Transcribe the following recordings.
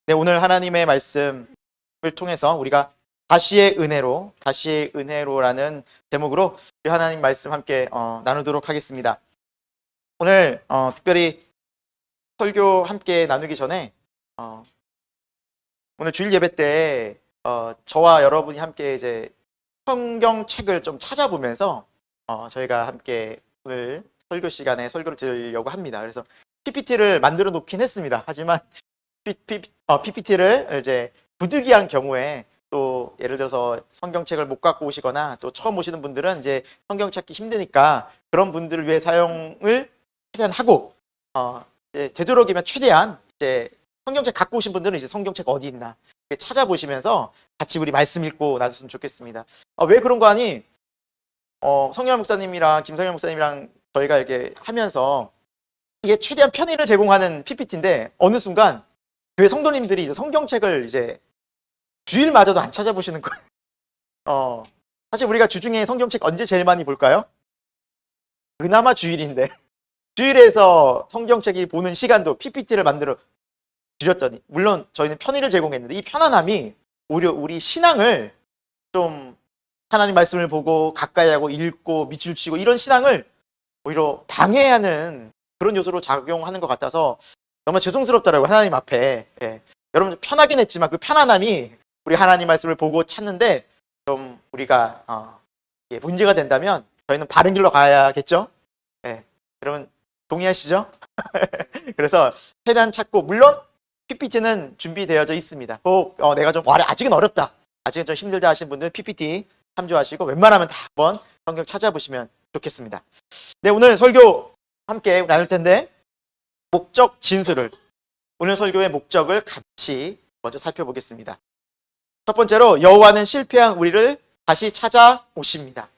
네, 오늘 하나님의 말씀을 통해서 우리가 다시의 은혜로라는 제목으로 우리 하나님 말씀 함께 나누도록 하겠습니다. 오늘 특별히 설교 함께 나누기 전에 오늘 주일 예배 때 저와 여러분이 함께 이제 성경책을 좀 찾아보면서 저희가 함께 오늘 설교 시간에 설교를 드리려고 합니다. 그래서 PPT를 만들어 놓긴 했습니다. 하지만 PPT를 이제 부득이한 경우에 또 예를 들어서 성경책을 못 갖고 오시거나 또 처음 오시는 분들은 이제 성경 찾기 힘드니까 그런 분들을 위해 사용을 최대한 하고 이제 되도록이면 최대한 이제 성경책 갖고 오신 분들은 이제 성경책 어디 있나 찾아보시면서 같이 우리 말씀 읽고 나눴으면 좋겠습니다. 왜 그런 거 하니? 성열 목사님이랑 김성열 목사님이랑 저희가 이렇게 하면서 이게 최대한 편의를 제공하는 PPT인데 어느 순간 교회 성도님들이 이제 성경책을 이제 주일마저도 안 찾아보시는 거예요. 사실 우리가 주중에 성경책 언제 제일 많이 볼까요? 그나마 주일인데 주일에서 성경책이 보는 시간도 PPT를 만들어 드렸더니, 물론 저희는 편의를 제공했는데 이 편안함이 오히려 우리 신앙을 좀 하나님 말씀을 보고 가까이 하고 읽고 밑줄 치고 이런 신앙을 오히려 방해하는 그런 요소로 작용하는 것 같아서 정말 죄송스럽더라고요, 하나님 앞에. 여러분 편하긴 했지만 그 편안함이 우리 하나님 말씀을 보고 찾는데 좀 우리가 문제가 된다면 저희는 바른 길로 가야겠죠? 여러분 동의하시죠? 그래서 최대한 찾고, 물론 PPT는 준비되어져 있습니다. 내가 좀 아직은 어렵다, 아직은 좀 힘들다 하시는 분들은 PPT 참조하시고 웬만하면 다 한번 성경 찾아보시면 좋겠습니다. 네, 오늘 설교 함께 나눌 텐데 목적 진술을, 오늘 설교의 목적을 같이 먼저 살펴보겠습니다. 첫 번째로 여호와는 실패한 우리를 다시 찾아오십니다.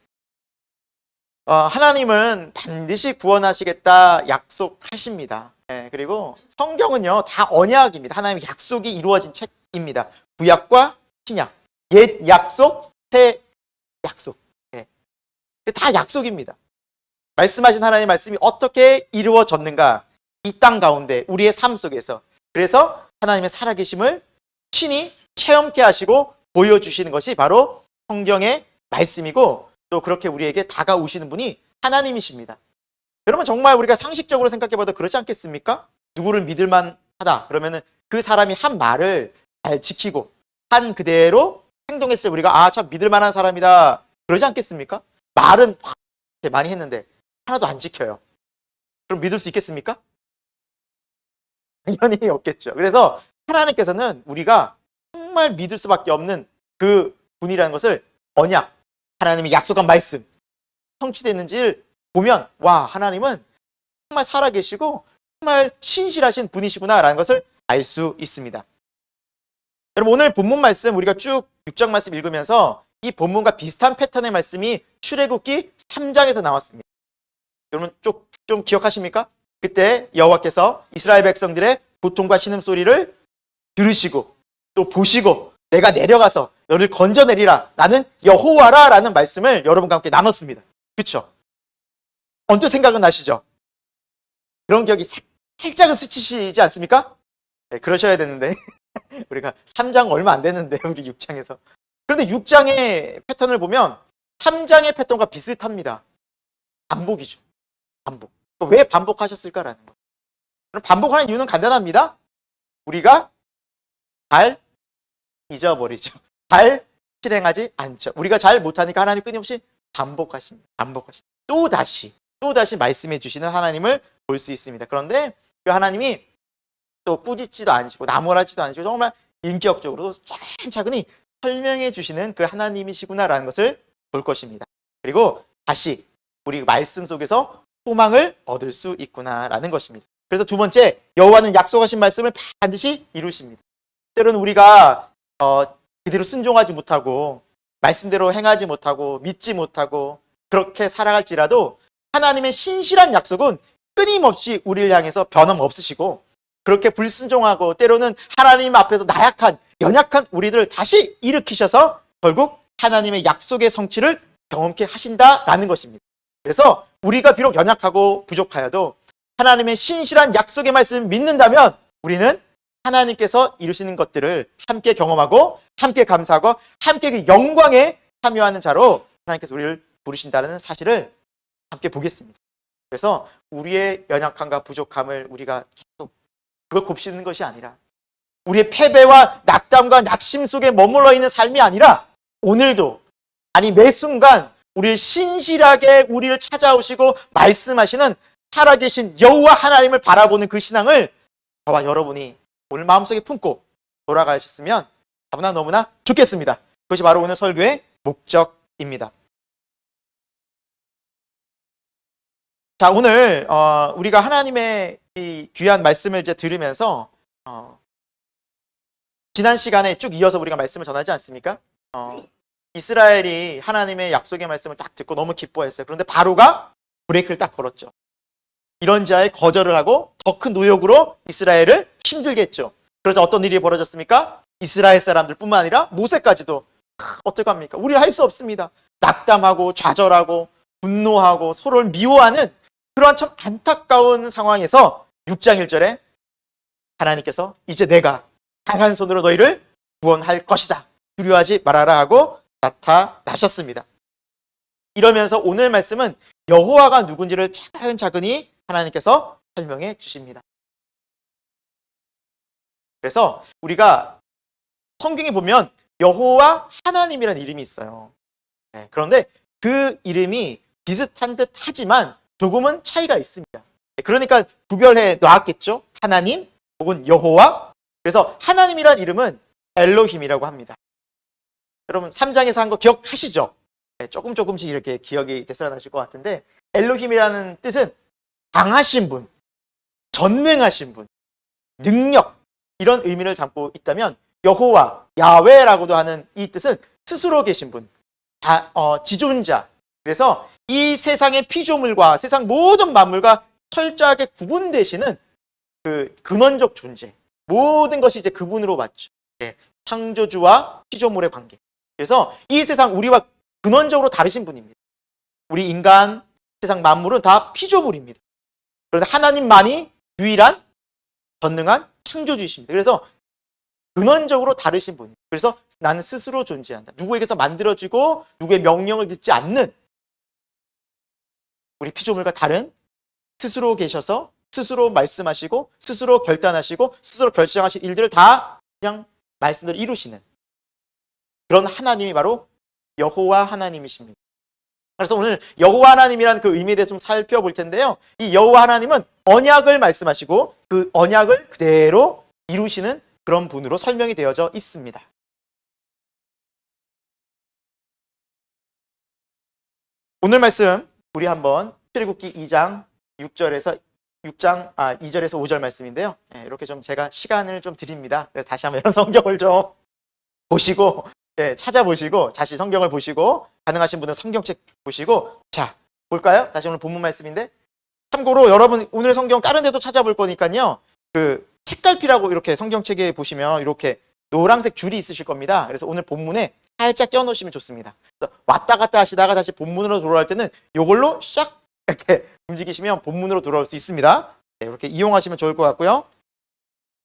하나님은 반드시 구원하시겠다 약속하십니다. 그리고 성경은요 다 언약입니다. 하나님의 약속이 이루어진 책입니다. 구약과 신약, 옛 약속, 새 약속, 다 약속입니다. 말씀하신 하나님의 말씀이 어떻게 이루어졌는가, 이 땅 가운데 우리의 삶 속에서. 그래서 하나님의 살아계심을 친히 체험케 하시고 보여주시는 것이 바로 성경의 말씀이고, 또 그렇게 우리에게 다가오시는 분이 하나님이십니다. 여러분 정말 우리가 상식적으로 생각해봐도 그렇지 않겠습니까? 누구를 믿을만 하다 그러면은 그 사람이 한 말을 잘 지키고 한 그대로 행동했을 때 우리가 참 믿을만한 사람이다 그러지 않겠습니까? 말은 많이 했는데 하나도 안 지켜요. 그럼 믿을 수 있겠습니까? 당연히 없겠죠. 그래서 하나님께서는 우리가 정말 믿을 수밖에 없는 그 분이라는 것을, 언약, 하나님이 약속한 말씀 성취됐는지를 보면 하나님은 정말 살아계시고 정말 신실하신 분이시구나라는 것을 알 수 있습니다. 여러분 오늘 본문 말씀 우리가 쭉 6장 말씀 읽으면서 이 본문과 비슷한 패턴의 말씀이 출애굽기 3장에서 나왔습니다. 여러분 좀 기억하십니까? 그때 여호와께서 이스라엘 백성들의 고통과 신음소리를 들으시고 또 보시고 내가 내려가서 너를 건져내리라, 나는 여호와라 라는 말씀을 여러분과 함께 나눴습니다. 그렇죠? 언뜻 생각은 나시죠? 그런 기억이 살짝은 스치시지 않습니까? 그러셔야 되는데 우리가 3장 얼마 안 됐는데 우리 6장에서. 그런데 6장의 패턴을 보면 3장의 패턴과 비슷합니다. 반복이죠. 반복. 왜 반복하셨을까라는 거. 반복하는 이유는 간단합니다. 우리가 잘 잊어버리죠. 잘 실행하지 않죠. 우리가 잘 못하니까 하나님 끊임없이 반복하십니다. 또다시 말씀해 주시는 하나님을 볼 수 있습니다. 그런데 그 하나님이 또 꾸짖지도 않으시고 나무라지도 않으시고 정말 인격적으로 차근차근히 설명해 주시는 그 하나님이시구나라는 것을 볼 것입니다. 그리고 다시 우리 말씀 속에서 소망을 얻을 수 있구나라는 것입니다. 그래서 두 번째, 여호와는 약속하신 말씀을 반드시 이루십니다. 때로는 우리가 그대로 순종하지 못하고 말씀대로 행하지 못하고 믿지 못하고 그렇게 살아갈지라도 하나님의 신실한 약속은 끊임없이 우리를 향해서 변함없으시고, 그렇게 불순종하고 때로는 하나님 앞에서 나약한 연약한 우리들을 다시 일으키셔서 결국 하나님의 약속의 성취를 경험케 하신다라는 것입니다. 그래서 우리가 비록 연약하고 부족하여도 하나님의 신실한 약속의 말씀을 믿는다면 우리는 하나님께서 이루시는 것들을 함께 경험하고 함께 감사하고 함께 그 영광에 참여하는 자로 하나님께서 우리를 부르신다는 사실을 함께 보겠습니다. 그래서 우리의 연약함과 부족함을 우리가 계속 그걸 곱씹는 것이 아니라 우리의 패배와 낙담과 낙심 속에 머물러 있는 삶이 아니라 오늘도 아니 매 순간 우리를 신실하게 우리를 찾아오시고 말씀하시는 살아계신 여호와 하나님을 바라보는 그 신앙을 저와 여러분이 오늘 마음속에 품고 돌아가셨으면 너무나 좋겠습니다. 그것이 바로 오늘 설교의 목적입니다. 자, 오늘 우리가 하나님의 이 귀한 말씀을 이제 들으면서 지난 시간에 쭉 이어서 우리가 말씀을 전하지 않습니까? 이스라엘이 하나님의 약속의 말씀을 딱 듣고 너무 기뻐했어요. 그런데 바로가 브레이크를 딱 걸었죠. 이런 자의 거절을 하고 더 큰 노역으로 이스라엘을 힘들게 했죠. 그래서 어떤 일이 벌어졌습니까? 이스라엘 사람들뿐만 아니라 모세까지도 어떡합니까? 우리 할 수 없습니다. 낙담하고 좌절하고 분노하고 서로를 미워하는 그러한 참 안타까운 상황에서 6장 1절에 하나님께서 이제 내가 강한 손으로 너희를 구원할 것이다. 두려워하지 말아라 하고 나타나셨습니다. 이러면서 오늘 말씀은 여호와가 누군지를 차근차근히 하나님께서 설명해 주십니다. 그래서 우리가 성경에 보면 여호와 하나님이라는 이름이 있어요. 그런데 그 이름이 비슷한 듯 하지만 조금은 차이가 있습니다. 그러니까 구별해 놨겠죠. 하나님 혹은 여호와. 그래서 하나님이라는 이름은 엘로힘이라고 합니다. 여러분 3장에서 한 거 기억하시죠? 조금씩 이렇게 기억이 되살아나실 것 같은데 엘로힘이라는 뜻은 강하신 분, 전능하신 분, 능력 이런 의미를 담고 있다면 여호와, 야훼라고도 하는 이 뜻은 스스로 계신 분, 지존자. 그래서 이 세상의 피조물과 세상 모든 만물과 철저하게 구분되시는 그 근원적 존재. 모든 것이 이제 그분으로 맞죠. 창조주와 피조물의 관계. 그래서 이 세상 우리와 근원적으로 다르신 분입니다. 우리 인간, 세상 만물은 다 피조물입니다. 그런데 하나님만이 유일한 전능한 창조주이십니다. 그래서 근원적으로 다르신 분이에요. 그래서 나는 스스로 존재한다. 누구에게서 만들어지고 누구의 명령을 듣지 않는 우리 피조물과 다른 스스로 계셔서 스스로 말씀하시고 스스로 결단하시고 스스로 결정하신 일들을 다 그냥 말씀대로 이루시는 그런 하나님이 바로 여호와 하나님이십니다. 그래서 오늘 여호와 하나님이라는 그 의미에 대해서 좀 살펴볼 텐데요. 이 여호와 하나님은 언약을 말씀하시고 그 언약을 그대로 이루시는 그런 분으로 설명이 되어져 있습니다. 오늘 말씀 우리 한번 출애굽기 2장 2절에서 5절 말씀인데요. 이렇게 좀 제가 시간을 좀 드립니다. 그래서 다시 한번 여러분 성경을 좀 보시고 찾아보시고 다시 성경을 보시고 가능하신 분은 성경책 보시고 자 볼까요? 다시 오늘 본문 말씀인데 참고로 여러분 오늘 성경 다른 데도 찾아볼 거니까요. 그 책갈피라고 이렇게 성경책에 보시면 이렇게 노란색 줄이 있으실 겁니다. 그래서 오늘 본문에 살짝 껴놓으시면 좋습니다. 왔다 갔다 하시다가 다시 본문으로 돌아올 때는 이걸로 샥 이렇게 움직이시면 본문으로 돌아올 수 있습니다. 이렇게 이용하시면 좋을 것 같고요.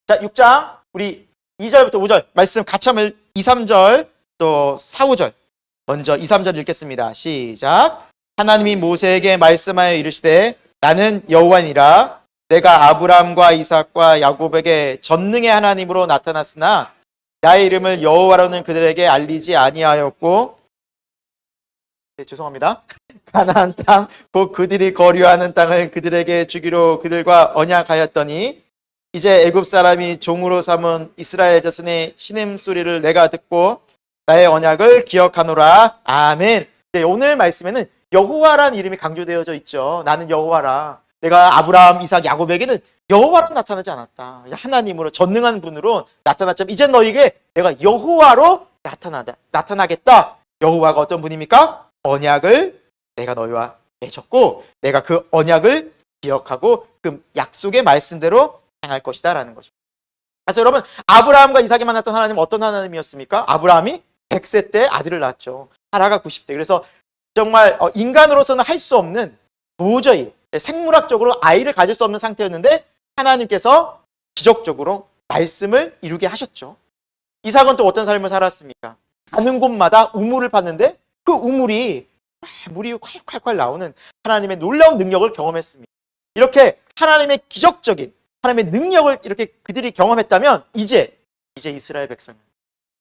자, 6장 우리 2절부터 5절 말씀 같이 하면 2, 3절 또 4, 5절 먼저 2, 3절 읽겠습니다. 시작. 하나님이 모세에게 말씀하여 이르시되 나는 여호와니라 내가 아브라함과 이삭과 야곱에게 전능의 하나님으로 나타났으나 나의 이름을 여호와로는 그들에게 알리지 아니하였고 죄송합니다. 가나안 땅 곧 그들이 거류하는 땅을 그들에게 주기로 그들과 언약하였더니 이제 애굽 사람이 종으로 삼은 이스라엘 자손의 신음소리를 내가 듣고 나의 언약을 기억하노라. 아멘. 오늘 말씀에는 여호와라는 이름이 강조되어져 있죠. 나는 여호와라. 내가 아브라함, 이삭, 야곱에게는 여호와로 나타나지 않았다. 하나님으로 전능한 분으로 나타났지만 이제 너에게 내가 여호와로 나타나겠다. 여호와가 어떤 분입니까? 언약을 내가 너희와 맺었고 내가 그 언약을 기억하고 그 약속의 말씀대로 행할 것이다 라는 것입니다. 그래서 여러분 아브라함과 이삭이 만났던 하나님은 어떤 하나님이었습니까? 아브라함이 100세 때 아들을 낳았죠. 사라가 90대. 그래서 정말 인간으로서는 할 수 없는 도저히 생물학적으로 아이를 가질 수 없는 상태였는데 하나님께서 기적적으로 말씀을 이루게 하셨죠. 이삭은 또 어떤 삶을 살았습니까? 가는 곳마다 우물을 팠는데 그 우물이 물이 콸콸콸 나오는 하나님의 놀라운 능력을 경험했습니다. 이렇게 하나님의 기적적인 하나님의 능력을 이렇게 그들이 경험했다면 이제 이스라엘 백성은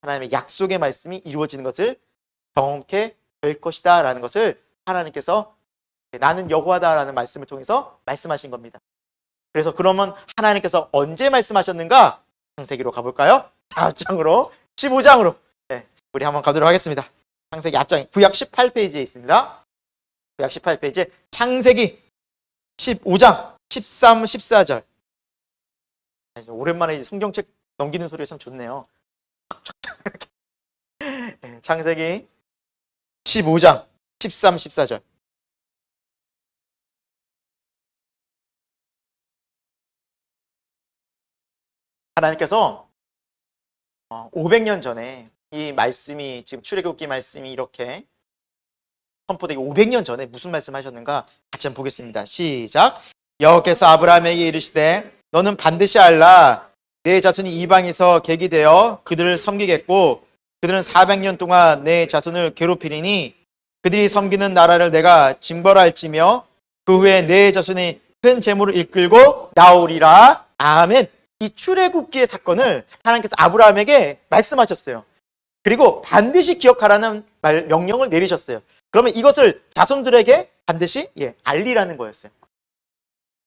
하나님의 약속의 말씀이 이루어지는 것을 경험케 될 것이다 라는 것을 하나님께서 나는 여호와다라는 말씀을 통해서 말씀하신 겁니다. 그래서 그러면 하나님께서 언제 말씀하셨는가? 창세기로 가볼까요? 다음 장으로 15장으로 우리 한번 가도록 하겠습니다. 창세기 앞장 구약 18페이지에 있습니다. 구약 18페이지에 창세기 15장 13, 14절. 오랜만에 성경책 넘기는 소리가 참 좋네요. 창세기 15장 13, 14절. 하나님께서 500년 전에 이 말씀이 지금 출애굽기 말씀이 이렇게 선포되기 500년 전에 무슨 말씀하셨는가 같이 한번 보겠습니다. 시작. 여호와께서 아브라함에게 이르시되 너는 반드시 알라 내 자손이 이방에서 객이 되어 그들을 섬기겠고 그들은 400년 동안 내 자손을 괴롭히리니 그들이 섬기는 나라를 내가 징벌할지며 그 후에 내 자손이 큰 재물을 이끌고 나오리라. 아멘. 이 출애굽기의 사건을 하나님께서 아브라함에게 말씀하셨어요. 그리고 반드시 기억하라는 명령을 내리셨어요. 그러면 이것을 자손들에게 반드시 알리라는 거였어요.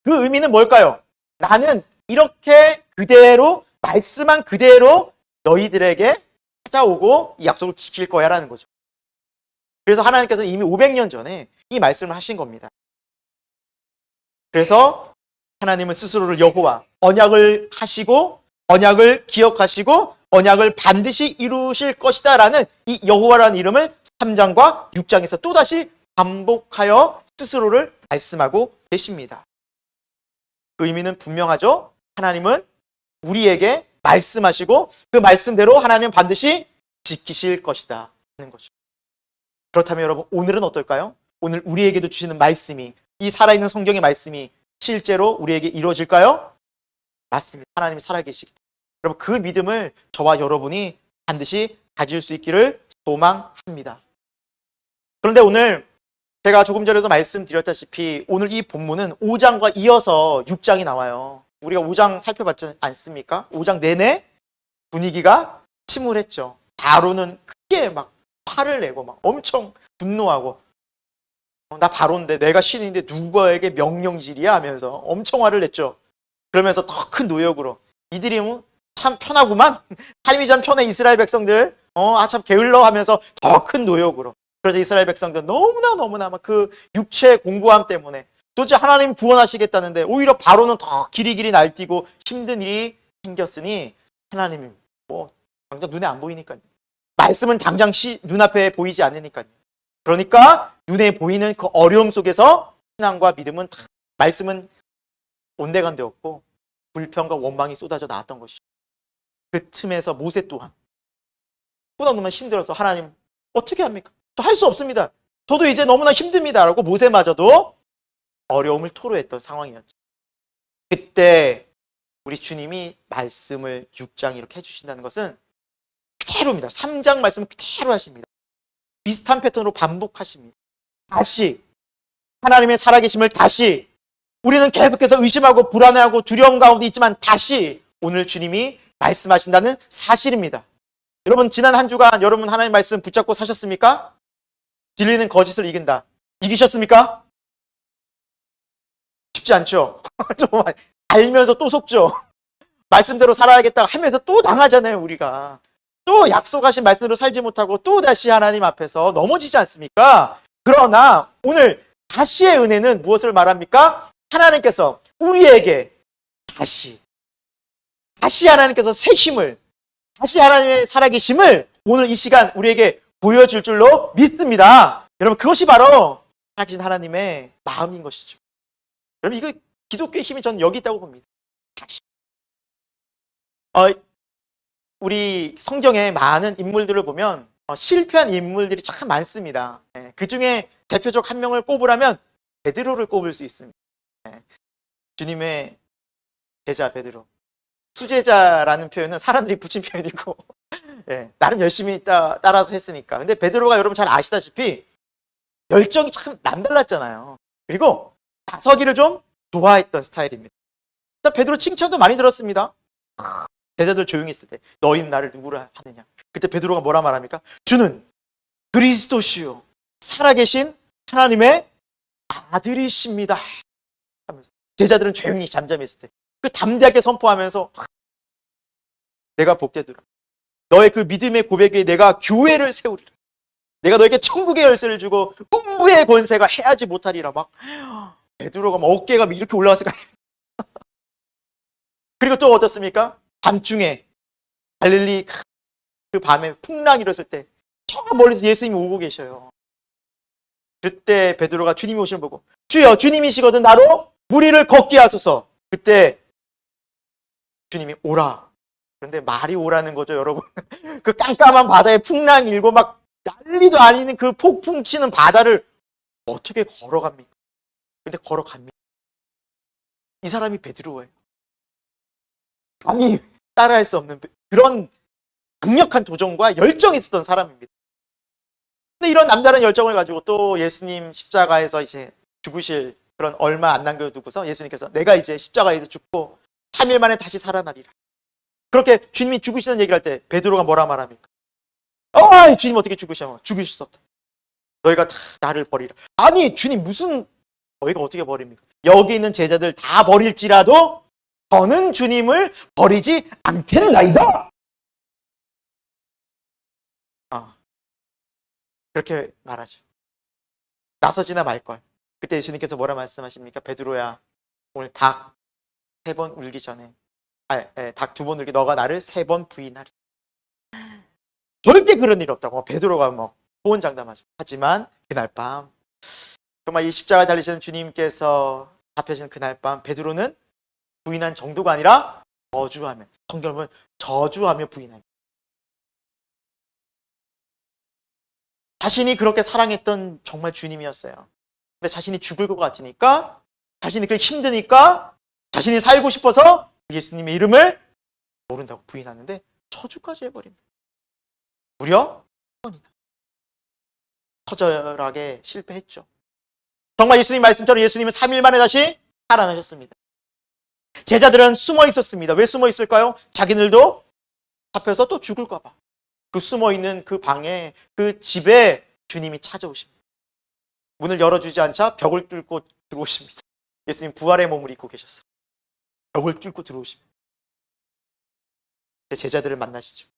그 의미는 뭘까요? 나는 이렇게 그대로 말씀한 그대로 너희들에게 찾아오고 이 약속을 지킬 거야 라는 거죠. 그래서 하나님께서 이미 500년 전에 이 말씀을 하신 겁니다. 그래서 하나님은 스스로를 여호와, 언약을 하시고 언약을 기억하시고 언약을 반드시 이루실 것이다 라는 이 여호와라는 이름을 3장과 6장에서 또다시 반복하여 스스로를 말씀하고 계십니다. 그 의미는 분명하죠. 하나님은 우리에게 말씀하시고 그 말씀대로 하나님은 반드시 지키실 것이다 하는 거죠. 그렇다면 여러분 오늘은 어떨까요? 오늘 우리에게도 주시는 말씀이 이 살아있는 성경의 말씀이 실제로 우리에게 이루어질까요? 맞습니다. 하나님이 살아계시기 때문에. 여러분 그 믿음을 저와 여러분이 반드시 가질 수 있기를 소망합니다. 그런데 오늘 제가 조금 전에도 말씀드렸다시피 오늘 이 본문은 5장과 이어서 6장이 나와요. 우리가 5장 살펴봤지 않습니까? 5장 내내 분위기가 침울했죠. 바로는 크게 막 화를 내고 막 엄청 분노하고 나 바로인데 내가 신인데 누구에게 명령질이야 하면서 엄청 화를 냈죠. 그러면서 더 큰 노역으로 이들이 참 편하구만 삶이 참 편해 이스라엘 백성들 참 게을러 하면서 더 큰 노역으로 그래서 이스라엘 백성들 너무나 막 그 육체의 공고함 때문에 도대체 하나님 구원하시겠다는데 오히려 바로는 더 길이길이 날뛰고 힘든 일이 생겼으니 하나님이 당장 눈에 안 보이니까요. 말씀은 당장 눈앞에 보이지 않으니까요. 그러니까 눈에 보이는 그 어려움 속에서 신앙과 믿음은 말씀은 온데간데 없고 불평과 원망이 쏟아져 나왔던 것이죠. 그 틈에서 모세 또한 너무나 힘들어서 하나님 어떻게 합니까? 저 할 수 없습니다. 저도 이제 너무나 힘듭니다. 라고 모세마저도 어려움을 토로했던 상황이었죠. 그때 우리 주님이 말씀을 6장 이렇게 해주신다는 것은 그대로입니다. 3장 말씀을 그대로 하십니다. 비슷한 패턴으로 반복하십니다. 다시 하나님의 살아계심을 다시 우리는 계속해서 의심하고 불안해하고 두려움 가운데 있지만 다시 오늘 주님이 말씀하신다는 사실입니다. 여러분 지난 한 주간 여러분 하나님 말씀 붙잡고 사셨습니까? 진리는 거짓을 이긴다. 이기셨습니까? 쉽지 않죠. 정말 알면서 또 속죠. 말씀대로 살아야겠다 하면서 또 당하잖아요. 우리가 또 약속하신 말씀대로 살지 못하고 또 다시 하나님 앞에서 넘어지지 않습니까? 그러나 오늘 다시의 은혜는 무엇을 말합니까? 하나님께서 우리에게 다시 하나님께서 새 힘을 다시 하나님의 살아계심을 오늘 이 시간 우리에게 보여줄 줄로 믿습니다. 여러분 그것이 바로 살아계신 하나님의 마음인 것이죠. 여러분 이거 기독교의 힘이 저는 여기 있다고 봅니다. 다시. 우리 성경의 많은 인물들을 보면 실패한 인물들이 참 많습니다. 그 중에 대표적 한 명을 꼽으라면 베드로를 꼽을 수 있습니다. 주님의 제자 베드로 수제자라는 표현은 사람들이 붙인 표현이고 예, 나름 열심히 따라서 했으니까. 근데 베드로가 여러분 잘 아시다시피 열정이 참 남달랐잖아요. 그리고 나서기를 좀 좋아했던 스타일입니다. 베드로 칭찬도 많이 들었습니다. 제자들 조용히 있을 때 너희는 나를 누구로 하느냐. 그때 베드로가 뭐라 말합니까? 주는 그리스도시요 살아계신 하나님의 아들이십니다. 제자들은 조용히 잠잠했을 때 그 담대하게 선포하면서 내가 복되더라. 너의 그 믿음의 고백 위에 내가 교회를 세우리라. 내가 너에게 천국의 열쇠를 주고 음부의 권세가 해하지 못하리라. 막 베드로가 막 어깨가 이렇게 올라왔을 거 아닙니까? 그리고 또 어떻습니까? 밤중에 갈릴리 그 밤에 풍랑이 일었을 때 저 멀리서 예수님이 오고 계셔요. 그때 베드로가 주님이 오시는 걸 보고 주여 주님이시거든 나로 무리를 걷게 하소서. 그때 주님이 오라. 그런데 말이 오라는 거죠, 여러분. 그 깜깜한 바다에 풍랑이 일고 막 난리도 아니는 그 폭풍 치는 바다를 어떻게 걸어갑니까? 근데 걸어갑니다. 이 사람이 베드로예요. 감히 따라할 수 없는 그런 강력한 도전과 열정이 있었던 사람입니다. 근데 이런 남다른 열정을 가지고 또 예수님 십자가에서 이제 죽으실 그런 얼마 안 남겨두고서 예수님께서 내가 이제 십자가에서 죽고 3일 만에 다시 살아나리라. 그렇게 주님이 죽으시는 얘기를 할 때 베드로가 뭐라 말합니까? 주님 어떻게 죽으셔? 죽으실 수 없다. 너희가 다 나를 버리라. 아니 주님 무슨 너희가 어떻게 버립니까? 여기 있는 제자들 다 버릴지라도 저는 주님을 버리지 않겠나이다. 그렇게 말하죠. 나서지나 말걸. 그때 예수님께서 뭐라 말씀하십니까? 베드로야 오늘 닭 3번 울기 전에 닭 2번 울기 너가 나를 3번 부인하리. 절대 그런 일 없다고 베드로가 뭐 호언장담하죠. 하지만 그날 밤 정말 이 십자가에 달리시는 주님께서 잡혀지는 그날 밤 베드로는 부인한 정도가 아니라 저주하며, 성경은 저주하며 부인하며, 자신이 그렇게 사랑했던 정말 주님이었어요. 근데 자신이 죽을 것 같으니까, 자신이 그렇게 힘드니까, 자신이 살고 싶어서 예수님의 이름을 모른다고 부인하는데 저주까지 해버립니다. 무려 1번이나 처절하게 실패했죠. 정말 예수님 말씀처럼 예수님은 3일 만에 다시 살아나셨습니다. 제자들은 숨어 있었습니다. 왜 숨어 있을까요? 자기들도 잡혀서 또 죽을까 봐. 그 숨어 있는 그 방에, 그 집에 주님이 찾아오십니다. 문을 열어주지 않자 벽을 뚫고 들어오십니다. 예수님 부활의 몸을 입고 계셨어요. 벽을 뚫고 들어오십니다. 제자들을 만나시죠.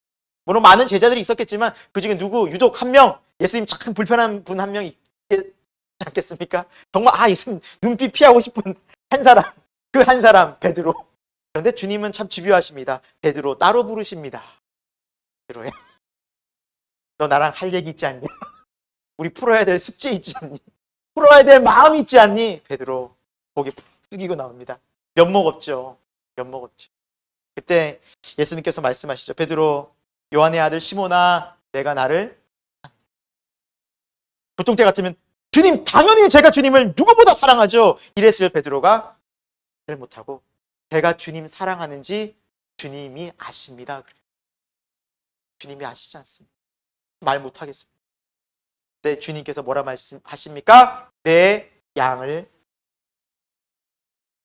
물론 많은 제자들이 있었겠지만 그 중에 누구 유독 한 명, 예수님 참 불편한 분 한 명 있지 않겠습니까? 정말 예수님 눈빛 피하고 싶은 한 사람, 그 한 사람 베드로. 그런데 주님은 참 집요하십니다. 베드로 따로 부르십니다. 베드로야, 너 나랑 할 얘기 있지 않니? 우리 풀어야 될 숙제 있지 않니? 풀어야 될 마음 있지 않니? 베드로 고개 푹 숙이고 나옵니다. 면목 없죠. 면목 없죠. 그때 예수님께서 말씀하시죠. 베드로, 요한의 아들 시몬아, 내가 나를, 보통 때 같으면 주님, 당연히 제가 주님을 누구보다 사랑하죠. 이랬을 베드로가 말 못하고 제가 주님 사랑하는지 주님이 아십니다. 주님이 아시지 않습니다. 말 못하겠습니다. 네, 주님께서 뭐라 말씀하십니까? 내 양을.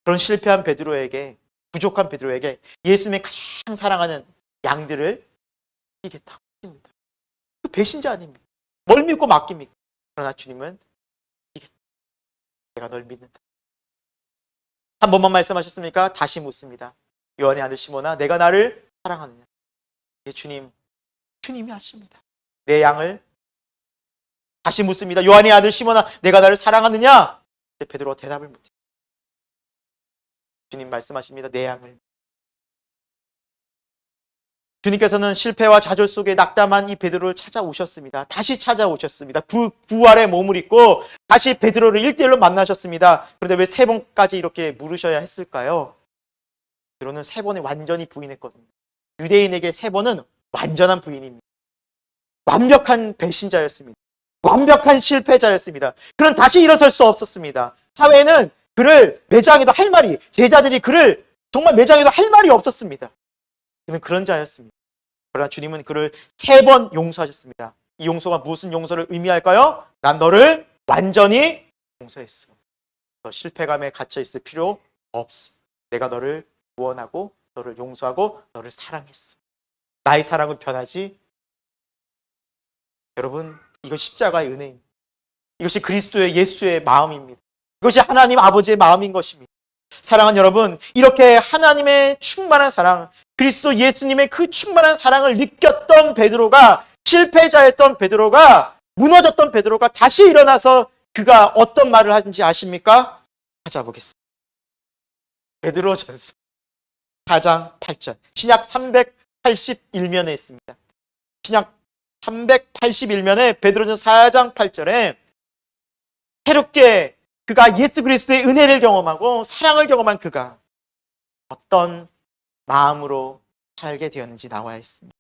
그런 실패한 베드로에게, 부족한 베드로에게 예수님의 가장 사랑하는 양들을 이기겠다고 하십니다. 그 배신자 아닙니까? 뭘 믿고 맡깁니까? 그러나 주님은 이기겠다. 내가 널 믿는다. 한 번만 말씀하셨습니까? 다시 묻습니다. 요한의 아들 시몬아, 내가 나를 사랑하느냐? 예, 주님이 아십니다. 내 양을. 다시 묻습니다. 요한의 아들 시몬아, 내가 나를 사랑하느냐? 베드로가 대답을 못해요. 주님 말씀하십니다. 내 양을. 주님께서는 실패와 좌절 속에 낙담한 이 베드로를 찾아오셨습니다. 다시 찾아오셨습니다. 부활의 몸을 입고 다시 베드로를 1대1로 만나셨습니다. 그런데 왜 3번까지 이렇게 물으셔야 했을까요? 베드로는 3번에 완전히 부인했거든요. 유대인에게 3번은 완전한 부인입니다. 완벽한 배신자였습니다. 완벽한 실패자였습니다. 그는 다시 일어설 수 없었습니다. 사회는 그를 매장해도 할 말이, 제자들이 그를 정말 매장해도 할 말이 없었습니다. 그는 그런 자였습니다. 그러나 주님은 그를 3번 용서하셨습니다. 이 용서가 무슨 용서를 의미할까요? 난 너를 완전히 용서했어. 너 실패감에 갇혀 있을 필요 없어. 내가 너를 구원하고 너를 용서하고 너를 사랑했어. 나의 사랑은 변하지. 여러분, 이것 십자가의 은혜입니다. 이것이 그리스도의 예수의 마음입니다. 이것이 하나님 아버지의 마음인 것입니다. 사랑하는 여러분, 이렇게 하나님의 충만한 사랑, 그리스도 예수님의 그 충만한 사랑을 느꼈던 베드로가, 실패자였던 베드로가, 무너졌던 베드로가 다시 일어나서 그가 어떤 말을 하는지 아십니까? 찾아보겠습니다. 베드로전서 4장 8절, 신약 381면에 있습니다. 신약 381면에 베드로전서 4장 8절에 새롭게 그가 예수 그리스도의 은혜를 경험하고 사랑을 경험한 그가 어떤 마음으로 살게 되었는지 나와 있습니다.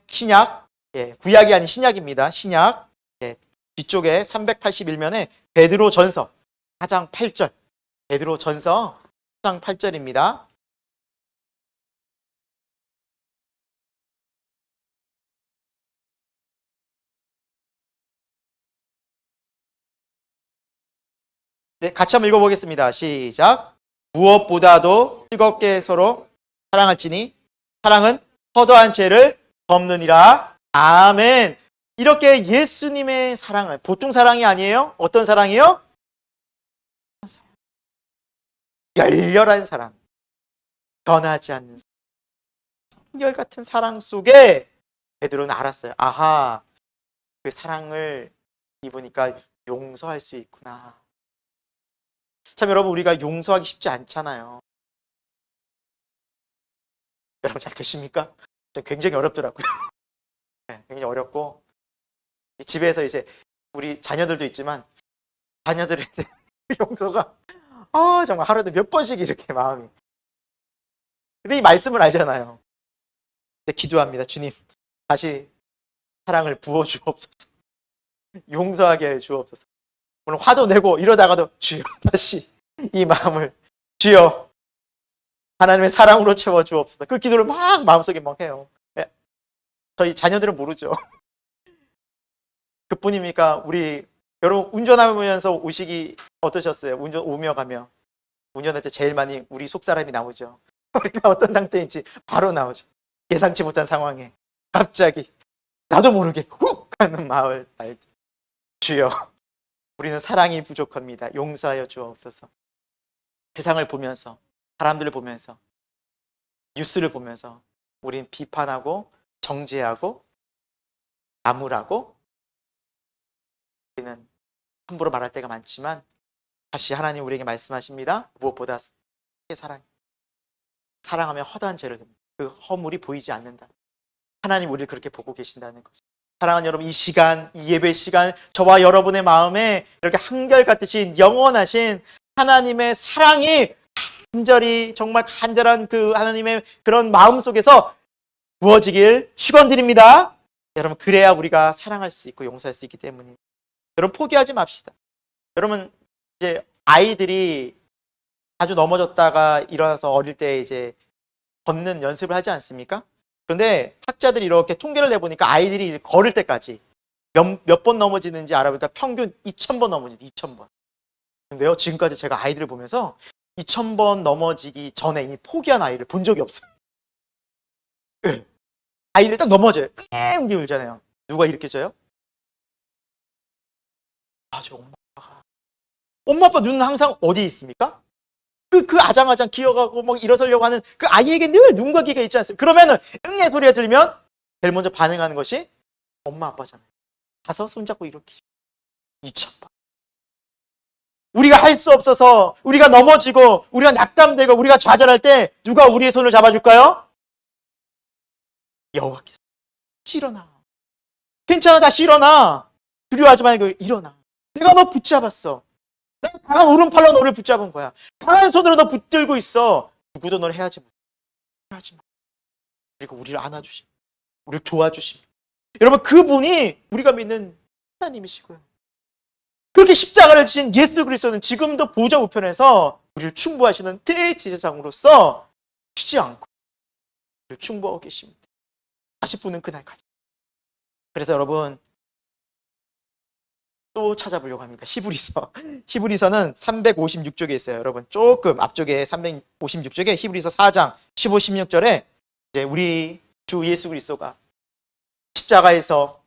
신약, 구약이 아닌 신약입니다. 신약, 뒤쪽에 381면에 베드로전서 4장 8절, 베드로전서 4장 8절입니다. 네, 같이 한번 읽어보겠습니다. 시작. 무엇보다도 즐겁게 서로 사랑할지니 사랑은 허다한 죄를 덮느니라. 아멘. 이렇게 예수님의 사랑을, 보통 사랑이 아니에요. 어떤 사랑이요? 열렬한 사랑, 변하지 않는 사랑, 한결같은 사랑 속에 베드로는 알았어요. 아하, 그 사랑을 입으니까 용서할 수 있구나. 참 여러분, 우리가 용서하기 쉽지 않잖아요. 여러분 잘 되십니까? 굉장히 어렵더라고요. 네, 굉장히 어렵고, 집에서 이제 우리 자녀들도 있지만 자녀들의 용서가 정말 하루에 몇 번씩 이렇게 마음이. 근데 이 말씀을 알잖아요. 근데 기도합니다. 주님, 다시 사랑을 부어주옵소서. 용서하게 해 주옵소서. 오늘 화도 내고 이러다가도 주여, 다시 이 마음을 주여 하나님의 사랑으로 채워 주옵소서. 그 기도를 막 마음속에 막 해요. 저희 자녀들은 모르죠. 그뿐입니까? 우리 여러분 운전하면서 오시기 어떠셨어요? 운전 오며 가며 운전할 때 제일 많이 우리 속사람이 나오죠. 우리가 어떤 상태인지 바로 나오죠. 예상치 못한 상황에 갑자기 나도 모르게 훅 하는 마을 날 주여, 우리는 사랑이 부족합니다. 용서하여 주옵소서. 세상을 보면서, 사람들을 보면서, 뉴스를 보면서 우린 비판하고 정죄하고 나무라고 우리는 함부로 말할 때가 많지만 다시 하나님 우리에게 말씀하십니다. 무엇보다 사랑하면 허다한 죄를 듭니다. 그 허물이 보이지 않는다. 하나님 우리를 그렇게 보고 계신다는 거죠. 사랑하는 여러분, 이 시간, 이 예배 시간, 저와 여러분의 마음에 이렇게 한결같으신 영원하신 하나님의 사랑이 간절히, 정말 간절한 그 하나님의 그런 마음 속에서 부어지길 축원드립니다. 여러분, 그래야 우리가 사랑할 수 있고 용서할 수 있기 때문입니다. 여러분, 포기하지 맙시다. 여러분, 이제 아이들이 아주 넘어졌다가 일어나서 어릴 때 이제 걷는 연습을 하지 않습니까? 그런데 학자들이 이렇게 통계를 내보니까 아이들이 걸을 때까지 몇 번 넘어지는지 알아보니까 평균 2,000번 넘어지죠. 2,000번. 근데요, 지금까지 제가 아이들을 보면서 2,000번 넘어지기 전에 이미 포기한 아이를 본 적이 없어요. 아이들이 딱 넘어져요. 땡 울잖아요. 누가 일으켜줘요? 저 엄마 아빠 눈은 항상 어디에 있습니까? 그 아장아장 기어가고 막 일어서려고 하는 그 아이에게 늘 눈과 귀가 있지 않습니까? 그러면은 응애 소리가 들리면 제일 먼저 반응하는 것이 엄마 아빠잖아요. 가서 손잡고 이렇게 2,000번. 우리가 할 수 없어서, 우리가 넘어지고, 우리가 낙담되고, 우리가 좌절할 때 누가 우리의 손을 잡아줄까요? 여호와께서. 일어나. 괜찮아, 다시 일어나. 두려워하지 말고 일어나. 내가 너 붙잡았어. 내가 강한 오른팔로 너를 붙잡은 거야. 강한 손으로 너 붙들고 있어. 누구도 너를 해하지 못해. 하지 마. 그리고 우리를 안아주십니다. 우리를 도와주십니다. 여러분, 그분이 우리가 믿는 하나님이시고요. 그렇게 십자가를 지신 예수 그리스도는 지금도 보좌 우편에서 우리를 충보하시는 대제사장으로서 죽지 않고 충보하고 계십니다. 다시 부는 그날까지. 그래서 여러분 또 찾아보려고 합니다. 히브리서는 356쪽에 있어요. 여러분 조금 앞쪽에 356쪽에 히브리서 4장 15, 16절에 이제 우리 주 예수 그리스도가 십자가에서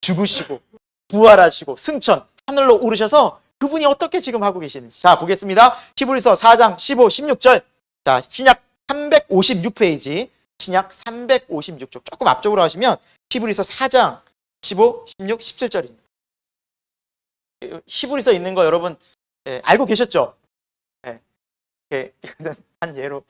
죽으시고 부활하시고 승천 하늘로 오르셔서 그분이 어떻게 지금 하고 계시는지. 자, 보겠습니다. 히브리서 4장 15, 16절. 자, 신약 356페이지. 신약 356쪽. 조금 앞쪽으로 하시면 히브리서 4장 15, 16, 17절입니다. 히브리서 있는 거 여러분 알고 계셨죠? 이거는 한 예로